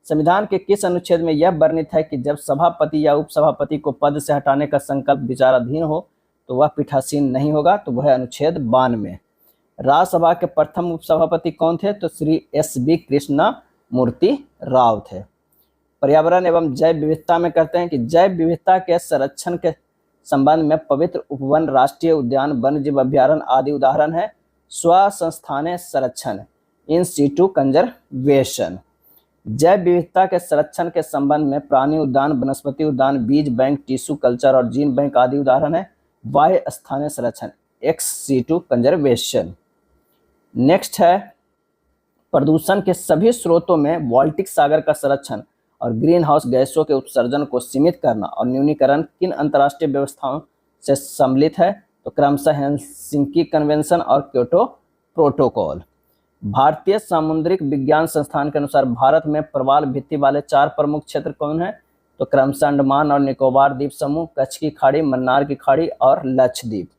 संविधान के किस अनुच्छेद में यह वर्णित है कि जब सभापति या उपसभापति को पद से हटाने का संकल्प विचाराधीन हो तो वह पीठासीन नहीं होगा? तो वह अनुच्छेद 92। राज्यसभा के प्रथम उपसभापति कौन थे? तो श्री S.B. कृष्णमूर्ति राव थे। पर्यावरण एवं जैव विविधता में कहते हैं कि जैव विविधता के संरक्षण के संबंध में पवित्र उपवन, राष्ट्रीय उद्यान, वन्यजीव अभ्यारण्य आदि उदाहरण है। स्वसंस्थाने संरक्षण, इन सीटू कंजर्वेशन। जैव विविधता के संरक्षण के संबंध में प्राणी उद्यान, वनस्पति उद्यान, बीज बैंक, टिश्यू कल्चर और जीन बैंक आदि उदाहरण है। वाह्य स्थानीय संरक्षण, एक्स सीटू कंजर्वेशन। नेक्स्ट है प्रदूषण के सभी स्रोतों में बाल्टिक सागर का संरक्षण और ग्रीन हाउस गैसों के उत्सर्जन को सीमित करना और न्यूनीकरण किन अंतर्राष्ट्रीय व्यवस्थाओं से सम्मिलित है? तो क्रमशः हेलसिंकी कन्वेंशन और क्योटो प्रोटोकॉल। भारतीय सामुद्रिक विज्ञान संस्थान के अनुसार भारत में प्रवाल भित्ति वाले 4 प्रमुख क्षेत्र कौन है? तो क्रमशः अंडमान और निकोबार द्वीप समूह, कच्छ की खाड़ी, मन्नार की खाड़ी और लक्षद्वीप।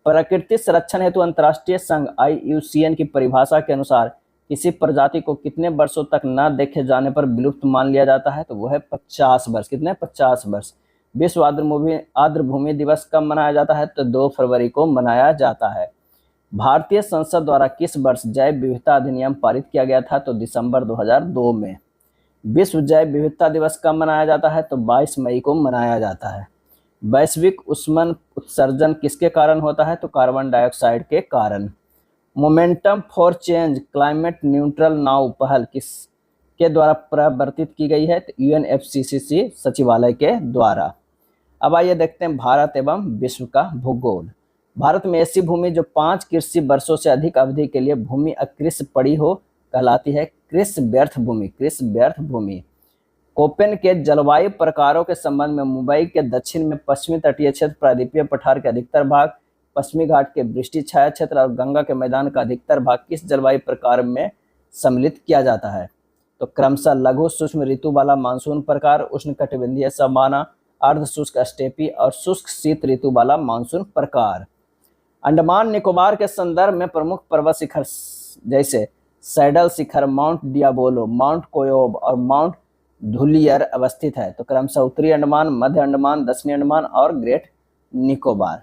प्रकृति संरक्षण हेतु अंतर्राष्ट्रीय संघ IUCN की परिभाषा के अनुसार किसी प्रजाति को कितने वर्षों तक न देखे जाने पर विलुप्त मान लिया जाता है? तो वो है 50 वर्ष। कितने? 50 वर्ष। विश्व आर्द्रभूमि दिवस कब मनाया जाता है? तो 2 फरवरी को मनाया जाता है। भारतीय संसद द्वारा किस वर्ष जैव विविधता अधिनियम पारित किया गया था? तो दिसंबर 2002 में। विश्व जैव विविधता दिवस कब मनाया जाता है? तो 22 मई को मनाया जाता है। वैश्विक ऊष्मन उत्सर्जन किसके कारण होता है? तो कार्बन डाइऑक्साइड के कारण। Momentum for change climate neutral now पहल किसके द्वारा प्रवर्तित की गई है? तो UNFCCC सचिवालय के द्वारा। अब आइए देखते हैं भारत एवं विश्व का भूगोल। भारत में ऐसी भूमि जो 5 कृषि वर्षों से अधिक अवधि के लिए भूमि अकृषि पड़ी हो कहलाती है कृषि व्यर्थ भूमि। कृषि व्यर्थ भूमि। कोपेन के जलवायु प्रकारों के संबंध में मुंबई के दक्षिण में पश्चिमी तटीय क्षेत्र, प्रायद्वीपीय पठार के अधिकतर भाग, पश्चिमी घाट के वृष्टि छाया क्षेत्र और गंगा के मैदान का अधिकतर भाग किस जलवायु प्रकार में सम्मिलित किया जाता है? तो क्रमशः लघु सूक्ष्म ऋतु वाला मानसून प्रकार, उष्णकटिबंधीय सवाना, अर्ध शुष्क स्टेपी और शुष्क शीत ऋतु वाला मानसून प्रकार। अंडमान निकोबार के संदर्भ में प्रमुख पर्वत शिखर जैसे सैडल शिखर, माउंट डियाबोलो, माउंट कोयोब और माउंट धुलियर अवस्थित है। तो क्रमशः उत्तरी अंडमान, मध्य अंडमान, दक्षिणी अंडमान और ग्रेट निकोबार।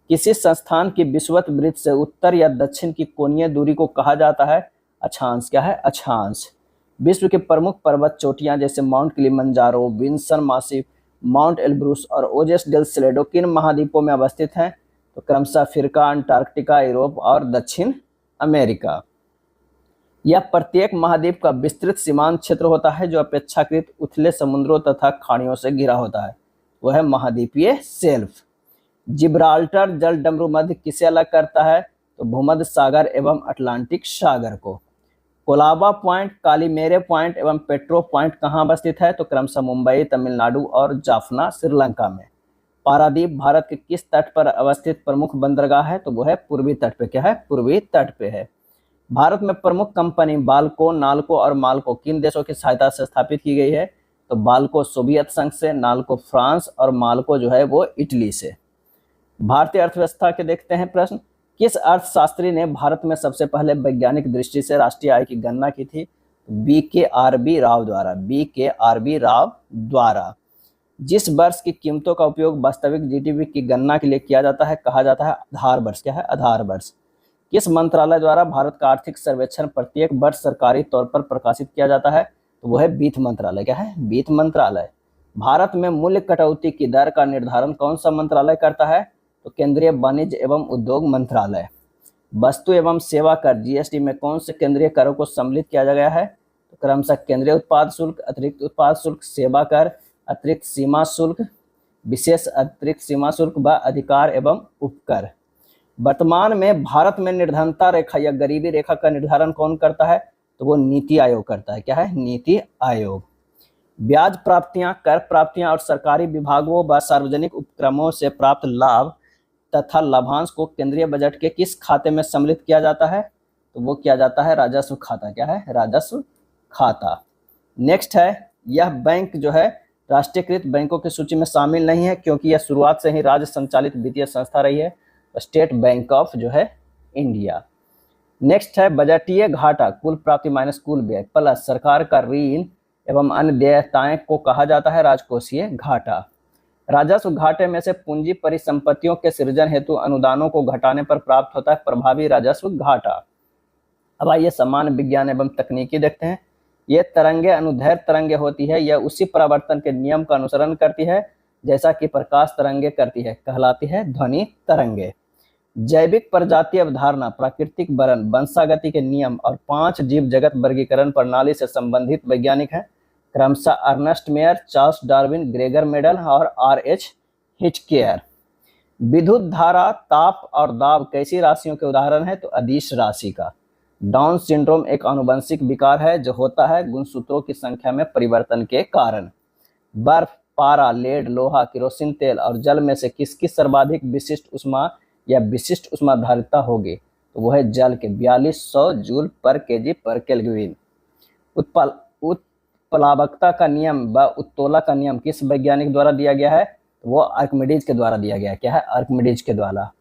किसी संस्थान की विषुवत वृत्त से उत्तर या दक्षिण की कोणीय दूरी को कहा जाता है अक्षांश। क्या है? अक्षांश। विश्व के प्रमुख पर्वत चोटियां जैसे Mount Kilimanjaro, Vinson Massif, Mount Elbrus और ओजेस डेल सेलेडो किन महाद्वीपों में अवस्थित हैं? तो क्रमशः अफ्रीका, अंटार्कटिका, यूरोप और दक्षिण अमेरिका। यह प्रत्येक महाद्वीप का विस्तृत सीमांत क्षेत्र होता है जो अपेक्षाकृत उथले समुद्रों तथा खाड़ियों से घिरा होता है। वह है महाद्वीपीय शेल्फ। जिब्राल्टर जल डमरू मध्य किसे अलग करता है? तो भूमध्य सागर एवं अटलांटिक सागर को। कोलाबा पॉइंट, कालीमेरे पॉइंट एवं पेट्रो पॉइंट कहाँ अवस्थित है? तो क्रमशः मुंबई, तमिलनाडु और जाफना श्रीलंका में। पारादीप भारत के किस तट पर अवस्थित प्रमुख बंदरगाह है? तो वो है पूर्वी तट पे। क्या है? पूर्वी तट पे है। भारत में प्रमुख कंपनी बाल्को, नाल्को और माल्को किन देशों की सहायता से स्थापित की गई है? तो बाल्को सोवियत संघ से, नाल्को फ्रांस और माल्को जो है वो इटली से। भारतीय अर्थव्यवस्था के देखते हैं प्रश्न। किस अर्थशास्त्री ने भारत में सबसे पहले वैज्ञानिक दृष्टि से राष्ट्रीय आय की गणना की थी? BKRB राव द्वारा। BKRB राव द्वारा। जिस वर्ष की कीमतों का उपयोग वास्तविक GDP की गणना के लिए किया जाता है कहा जाता है आधार वर्ष। क्या है? आधार वर्ष। किस मंत्रालय द्वारा भारत का आर्थिक सर्वेक्षण प्रत्येक वर्ष सरकारी तौर पर प्रकाशित किया जाता है? तो वो है वित्त मंत्रालय। क्या है? वित्त मंत्रालय। भारत में मूल्य कटौती की दर का निर्धारण कौन सा मंत्रालय करता है? तो केंद्रीय वाणिज्य एवं उद्योग मंत्रालय। वस्तु एवं सेवा कर GST में कौन से केंद्रीय करों को सम्मिलित किया गया है? तो क्रमशः केंद्रीय उत्पाद शुल्क, अतिरिक्त उत्पाद शुल्क, सेवा कर, अतिरिक्त सीमा शुल्क, विशेष अतिरिक्त सीमा शुल्क व अधिकार एवं उपकर। वर्तमान में भारत में निर्धनता रेखा या गरीबी रेखा का निर्धारण कौन करता है? तो वो नीति आयोग करता है। क्या है? नीति आयोग। ब्याज प्राप्तियां, कर प्राप्तियां और सरकारी विभागों व सार्वजनिक उपक्रमों से प्राप्त लाभ तथा लाभांश को केंद्रीय बजट के किस खाते में सम्मिलित किया जाता है? तो वो किया जाता है राजस्व खाता। क्या है? राजस्व खाता। नेक्स्ट है, यह बैंक जो है राष्ट्रीयकृत बैंकों की सूची में शामिल नहीं है क्योंकि यह शुरुआत से ही राज्य संचालित वित्तीय संस्था रही है। स्टेट बैंक ऑफ जो है इंडिया। नेक्स्ट है बजटीय घाटा, कुल प्राप्ति माइनस कुल व्यय प्लस सरकार का ऋण एवं अन्य देयताएं को कहा जाता है राजकोषीय घाटा। राजस्व घाटे में से पूंजी परिसंपत्तियों के सृजन हेतु अनुदानों को घटाने पर प्राप्त होता है प्रभावी राजस्व घाटा। अब आइए सामान्य विज्ञान एवं तकनीकी देखते हैं। ये तरंगे अनुदैर्घ्य तरंगे होती है। यह उसी परावर्तन के नियम का अनुसरण करती है जैसा कि प्रकाश तरंगे करती है, कहलाती है ध्वनि तरंगे। जैविक प्रजाति अवधारणा, प्राकृतिक वर्णन, वंशागति के नियम और 5 जीव जगत वर्गीकरण प्रणाली से संबंधित वैज्ञानिक हैं क्रमशः Ernest Mayr, Charles Darwin, Gregor Mendel और RH हिचकेयर। विद्युत धारा, ताप और दाब कैसी राशियों के उदाहरण है? तो अदिश राशि का। डाउन सिंड्रोम एक आनुवंशिक विकार है जो होता है गुणसूत्रों की संख्या में परिवर्तन के कारण। बर्फ, पारा, लेड, लोहा, केरोसिन तेल और जल में से किसकी सर्वाधिक विशिष्ट उष्मा या विशिष्ट उष्माधारिता होगी? तो वो है जल के 4200 जूल पर केजी पर केल्विन। उत्प्लावकता का नियम व उत्तोलक का नियम किस वैज्ञानिक द्वारा दिया गया है? तो वो आर्किमिडीज के द्वारा दिया गया है। क्या है? आर्किमिडीज के द्वारा।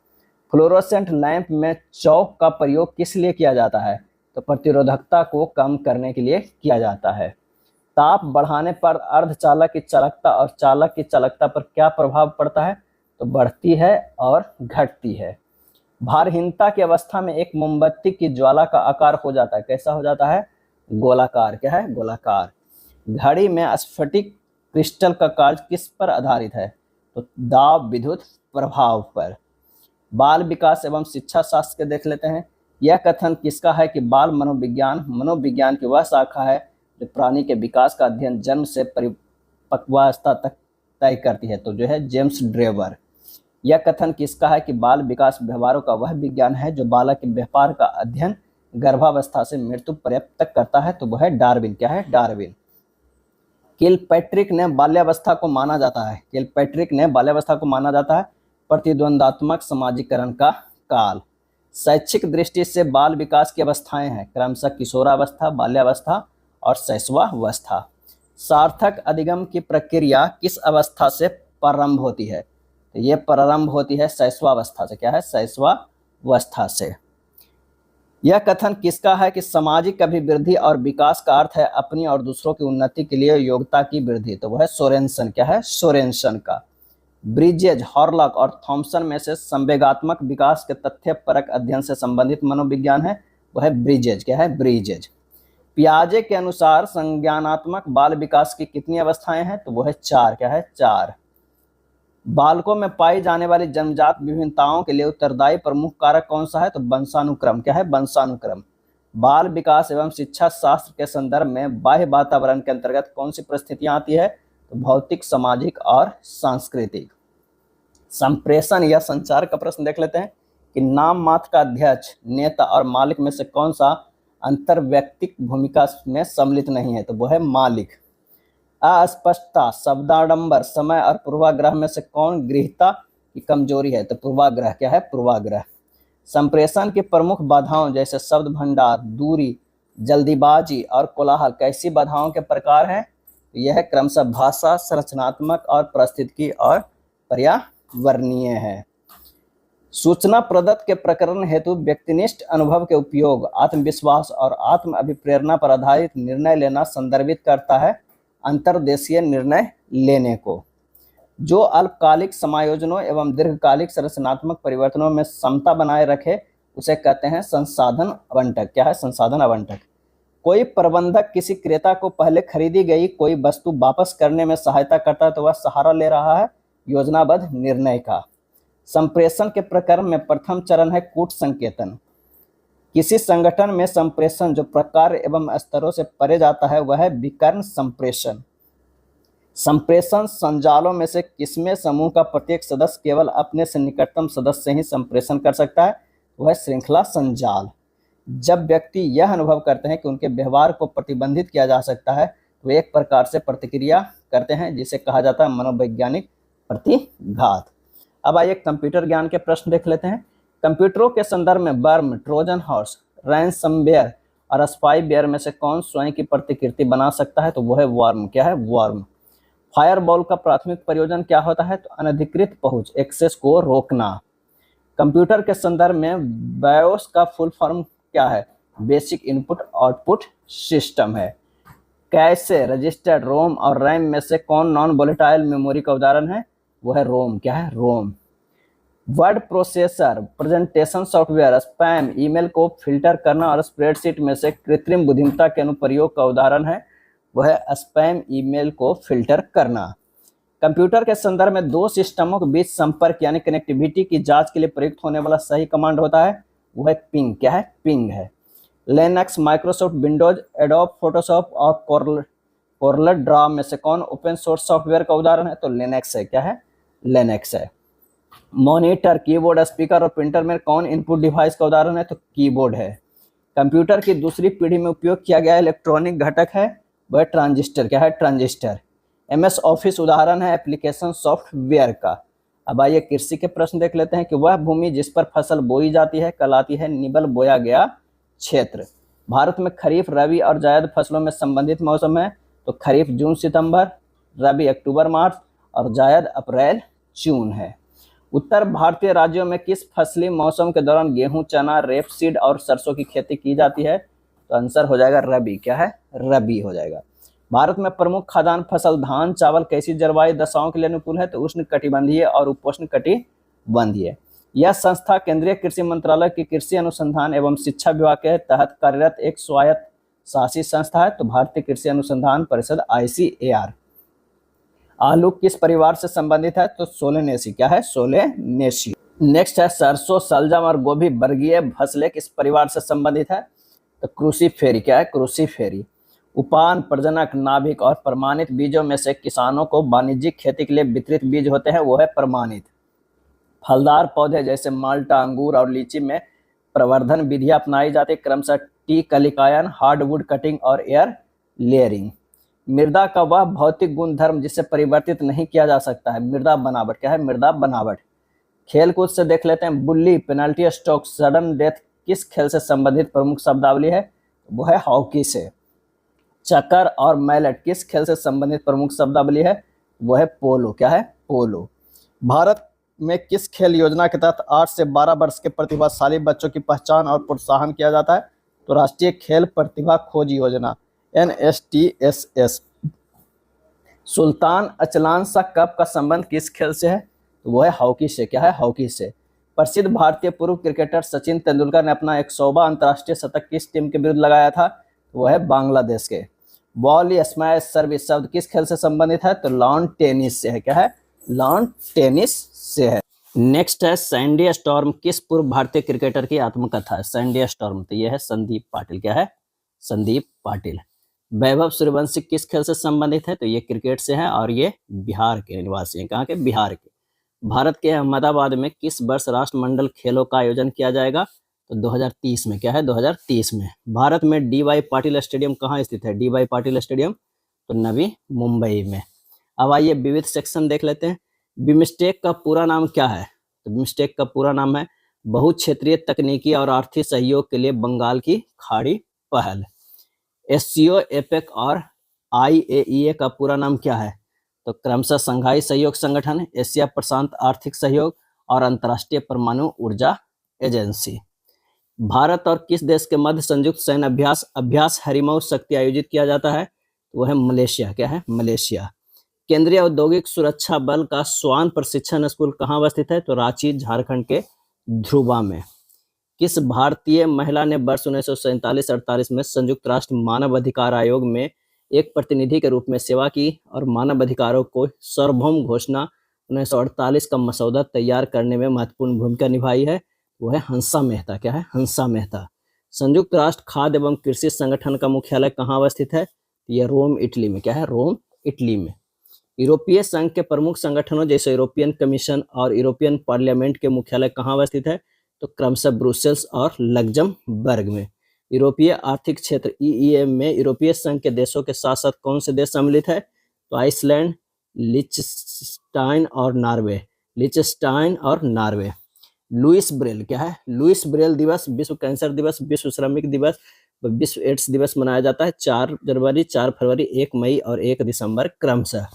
फ्लोरोसेंट लैंप में चौक का प्रयोग किस लिए किया जाता है? तो प्रतिरोधकता को कम करने के लिए किया जाता है। ताप बढ़ाने पर अर्धचालक की चालकता और चालक की चालकता पर क्या प्रभाव पड़ता है? तो बढ़ती है और घटती है। भारहीनता की अवस्था में एक मोमबत्ती की ज्वाला का आकार हो जाता है, कैसा हो जाता है? गोलाकार। क्या है? गोलाकार। घड़ी में स्फटिक क्रिस्टल का कार्य किस पर आधारित है? तो दाब विद्युत प्रभाव पर। बाल विकास एवं शिक्षा शास्त्र के देख लेते हैं। यह कथन किसका है कि बाल मनोविज्ञान की वह शाखा है जो प्राणी के विकास का अध्ययन जन्म से परिपक्वावस्था तक तय करती है? तो जो है जेम्स ड्रेवर। यह कथन किसका है कि बाल विकास व्यवहारों का वह विज्ञान है जो बालक के व्यवहार का अध्ययन गर्भावस्था से मृत्यु पर्यंत तक करता है? तो वह है डार्विन। क्या है? डार्विन। किलपैट्रिक ने बाल्यावस्था को माना जाता है। किलपैट्रिक ने बाल्यावस्था को माना जाता है प्रतिद्वंदात्मक समाजीकरण का काल। शैक्षिक दृष्टि से बाल विकास की अवस्थाएं हैं क्रमशः किशोरावस्था, बाल्यावस्था और शैशवावस्था। सार्थक अधिगम की प्रक्रिया किस अवस्था से प्रारंभ होती है? तो ये प्रारंभ होती है शैशवावस्था से। क्या है? शैशवावस्था से। यह कथन किसका है कि सामाजिक अभिवृद्धि और विकास का अर्थ है अपनी और दूसरों की उन्नति के लिए योग्यता की वृद्धि? तो वह है सोरेनसन। क्या है? सोरेनसन का। ब्रिजेज, हॉर्लॉक और थॉमसन में से संवेगात्मक विकास के तथ्यपरक अध्ययन से संबंधित मनोविज्ञान है? वह है ब्रिजेज। क्या है? ब्रिजेज। पियाजे के अनुसार संज्ञानात्मक बाल विकास की कितनी अवस्थाएं हैं? तो वह है 4। क्या है? 4। बालकों में पाई जाने वाली जन्मजात विभिन्नताओं के लिए उत्तरदायी प्रमुख कारक कौन सा है? तो वंशानुक्रम। क्या है? वंशानुक्रम। बाल विकास एवं शिक्षा शास्त्र के संदर्भ में बाह्य वातावरण के अंतर्गत कौन सी परिस्थितियां आती है? तो भौतिक, सामाजिक और सांस्कृतिक। संप्रेषण या संचार का प्रश्न देख लेते हैं कि नाम मात्र का अध्यक्ष, नेता और मालिक में से कौन सा अंतर्वैयक्तिक भूमिका में सम्मिलित नहीं है? तो वह है मालिक। अस्पष्टता, शब्दाडंबर, समय और पूर्वाग्रह में से कौन गृहीता की कमजोरी है? तो पूर्वाग्रह। क्या है? पूर्वाग्रह। संप्रेषण की प्रमुख बाधाओं जैसे शब्द भंडार, दूरी, जल्दीबाजी और कोलाहल कैसी बाधाओं के प्रकार हैं? यह क्रमशः भाषा, संरचनात्मक और पारिस्थितिकी और पर्यावरणीय है। सूचना प्रदत्त के प्रकरण हेतु व्यक्तिनिष्ठ अनुभव के उपयोग आत्मविश्वास और आत्म अभिप्रेरणा पर आधारित निर्णय लेना संदर्भित करता है अंतर्देशीय निर्णय लेने को। जो अल्पकालिक समायोजनों एवं दीर्घकालिक संरचनात्मक परिवर्तनों में समता बनाए रखे उसे कहते हैं संसाधन आवंटक। क्या है? संसाधन आवंटक। कोई प्रबंधक किसी क्रेता को पहले खरीदी गई कोई वस्तु वापस करने में सहायता करता है तो वह सहारा ले रहा है योजनाबद्ध निर्णय का। संप्रेषण के प्रकरण में प्रथम चरण है कूट संकेतन। किसी संगठन में संप्रेषण जो प्रकार एवं स्तरों से परे जाता है वह है विकर्ण संप्रेषण। संप्रेषण संजालों में से किसमें समूह का प्रत्येक सदस्य केवल अपने से निकटतम सदस्य से ही संप्रेषण कर सकता है? वह श्रृंखला संजाल। जब व्यक्ति यह अनुभव करते हैं कि उनके व्यवहार को प्रतिबंधित किया जा सकता है तो वे एक प्रकार से प्रतिक्रिया करते हैं जिसे कहा जाता है मनोवैज्ञानिक प्रतिघात। अब आइए कंप्यूटर ज्ञान के प्रश्न देख लेते हैं। कंप्यूटरों के संदर्भ में वर्म, ट्रोजन हॉर्स, रैंसमवेयर और स्पाईवेयर में से कौन स्वयं की प्रतिकृति बना सकता है? तो वह है वर्म। क्या है? वर्म। फायरवॉल का प्राथमिक प्रयोजन क्या होता है? तो अनधिकृत पहुंच, एक्सेस को रोकना। कंप्यूटर के संदर्भ में बायोस का फुल फॉर्म क्या है? बेसिक इनपुट आउटपुट सिस्टम है। कैशे, रजिस्टर, रोम और रैम में से कौन नॉन वोलेटाइल मेमोरी का उदाहरण है? वो है रोम। क्या है? ROM. Word processor, presentation software, spam, email को फिल्टर करना और स्प्रेडशीट में से कृत्रिम बुद्धिमत्ता के अनुप्रयोग का उदाहरण है वह है स्पैम, ईमेल को फिल्टर करना। कंप्यूटर के संदर्भ में दो सिस्टमों के बीच संपर्क यानी कनेक्टिविटी की जांच के लिए प्रयुक्त होने वाला सही कमांड होता है वह है पिंग। क्या है? पिंग है। Linux, Microsoft Windows, adobe Photoshop और कोरल ड्रॉ में से कौन ओपन सोर्स सॉफ्टवेयर का उदाहरण है? तो लिनक्स है। क्या है? लिनक्स है। मॉनिटर, कीबोर्ड, स्पीकर और प्रिंटर में कौन इनपुट डिवाइस का उदाहरण है? तो कीबोर्ड है। कंप्यूटर की दूसरी पीढ़ी में उपयोग किया गया इलेक्ट्रॉनिक घटक है वह ट्रांजिस्टर। क्या है? ट्रांजिस्टर। MS ऑफिस उदाहरण है एप्लीकेशन सॉफ्टवेयर का। अब आइए कृषि के प्रश्न देख लेते हैं कि वह भूमि जिस पर फसल बोई जाती है कहलाती है निबल बोया गया क्षेत्र। भारत में खरीफ, रबी और जायद फसलों में संबंधित मौसम है। तो खरीफ जून सितंबर, रबी अक्टूबर मार्च और जायद अप्रैल जून है। उत्तर भारतीय राज्यों में किस फसली मौसम के दौरान गेहूं, चना, रेपसीड और सरसों की खेती की जाती है? तो आंसर हो जाएगा रबी। क्या है? रबी हो जाएगा। भारत में प्रमुख खाद्यान्न फसल धान, चावल कैसी जलवायु दशाओं के लिए अनुकूल है? तो उष्ण कटिबंधीय और उपोष्ण कटिबंधीय। यह संस्था केंद्रीय कृषि मंत्रालय की कृषि अनुसंधान एवं शिक्षा विभाग के तहत कार्यरत एक स्वायत्त शासी संस्था है। तो भारतीय कृषि अनुसंधान परिषद ICAR। आलू किस परिवार से संबंधित है? तो सोलेनेसी। क्या है? सोलेनेसी। नेक्स्ट है सरसों, शलजम और गोभी वर्गीय फसलें किस परिवार से संबंधित है? तो क्रूसीफेरी। क्या है? क्रूसीफेरी। उपान, प्रजनक, नाभिक और प्रमाणित बीजों में से किसानों को वाणिज्यिक खेती के लिए वितरित बीज होते हैं, वो है प्रमाणित। फलदार पौधे जैसे माल्टा, अंगूर और लीची में प्रवर्धन विधियां अपनाई जाती है, क्रमशः टी कलिकायन, हार्डवुड कटिंग और एयर लेयरिंग। मृदा का वह भौतिक गुणधर्म जिसे परिवर्तित नहीं किया जा सकता है? मृदा बनावट। क्या है? मृदा बनावट। खेल कूद से देख लेते हैं। बुल्ली, पेनल्टी स्ट्रोक, सडन डेथ किस खेल से संबंधित प्रमुख शब्दावली है? वो है हॉकी से। चक्कर और मैलेट किस खेल से संबंधित प्रमुख शब्दावली है? वो है पोलो। क्या है? पोलो। भारत में किस खेल योजना के तहत 8 से 12 वर्ष के प्रतिभाशाली बच्चों की पहचान और प्रोत्साहन किया जाता है? तो राष्ट्रीय खेल प्रतिभा खोज योजना NSTSS। सुल्तान अचलान शाह कप का संबंध किस खेल से है? तो वो है हॉकी से। क्या है? हॉकी से। प्रसिद्ध भारतीय पूर्व क्रिकेटर सचिन तेंदुलकर ने अपना 100वां अंतर्राष्ट्रीय शतक किस टीम के विरुद्ध लगाया था? वो है बांग्लादेश के। वॉली, स्मैश, सर्विस शब्द किस खेल से संबंधित है? तो लॉन टेनिस से है। क्या है? लॉन टेनिस से है। नेक्स्ट है सैंडी स्टॉर्म किस पूर्व भारतीय क्रिकेटर की आत्मकथा है? Sandy storm. तो यह है संदीप पाटिल। क्या है? संदीप पाटिल। वैभव सूर्यवंशी किस खेल से संबंधित है? तो ये क्रिकेट से है और ये बिहार के निवासी हैं। कहाँ के? बिहार के। भारत के अहमदाबाद में किस वर्ष राष्ट्रमंडल खेलों का आयोजन किया जाएगा? तो 2030 में। क्या है? 2030 में। भारत में DY पाटिल स्टेडियम कहाँ स्थित है? DY पाटिल स्टेडियम तो नवी मुंबई में। अब आइए विविध सेक्शन देख लेते हैं। बिमस्टेक का पूरा नाम क्या है? तो बिमस्टेक का पूरा नाम है बहुक्षेत्रीय तकनीकी और आर्थिक सहयोग के लिए बंगाल की खाड़ी पहल। SCO, एपेक और IAEA का पूरा नाम क्या है? तो क्रमशः संघाई सहयोग संगठन, एशिया प्रशांत आर्थिक सहयोग और अंतर्राष्ट्रीय परमाणु ऊर्जा एजेंसी। भारत और किस देश के मध्य संयुक्त सैन्य अभ्यास हरिमऊ शक्ति आयोजित किया जाता है? वो है मलेशिया। क्या है? मलेशिया। केंद्रीय औद्योगिक सुरक्षा बल का स्वान प्रशिक्षण स्कूल कहाँ अवस्थित है? तो रांची, झारखंड के ध्रुवा में। किस भारतीय महिला ने वर्ष 1947-48 में संयुक्त राष्ट्र मानव अधिकार आयोग में एक प्रतिनिधि के रूप में सेवा की और मानव अधिकारों को सार्वभौम घोषणा 1948 का मसौदा तैयार करने में महत्वपूर्ण भूमिका निभाई है? वो है हंसा मेहता। क्या है? हंसा मेहता। संयुक्त राष्ट्र खाद्य एवं कृषि संगठन का मुख्यालय कहाँ अवस्थित है? यह रोम, इटली में। क्या है? रोम, इटली में। यूरोपीय संघ के प्रमुख संगठनों जैसे यूरोपियन कमीशन और यूरोपियन पार्लियामेंट के मुख्यालय कहाँ अवस्थित है? तो क्रमशः ब्रुसेल्स और लग्जमबर्ग में। यूरोपीय आर्थिक क्षेत्र EEA में यूरोपीय संघ के देशों के साथ साथ कौन से देश सम्मिलित है? तो आइसलैंड, लिechtenstein और नॉर्वे। लिechtenstein और नॉर्वे। Lewis Braille. क्या है? लुईस ब्रेल दिवस, विश्व कैंसर दिवस, विश्व श्रमिक दिवस, विश्व एड्स दिवस मनाया जाता है 4 जनवरी, 4 फरवरी, 1 मई और 1 दिसंबर क्रमशः।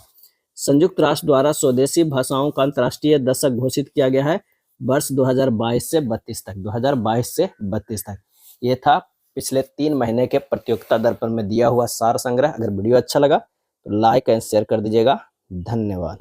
संयुक्त राष्ट्र द्वारा स्वदेशी भाषाओं का अंतर्राष्ट्रीय दशक घोषित किया गया है वर्ष 2022 से 32 तक। 2022 से 32 तक। ये था पिछले 3 महीने के प्रतियोगिता दर्पण में दिया हुआ सार संग्रह। अगर वीडियो अच्छा लगा तो लाइक एंड शेयर कर दीजिएगा। धन्यवाद।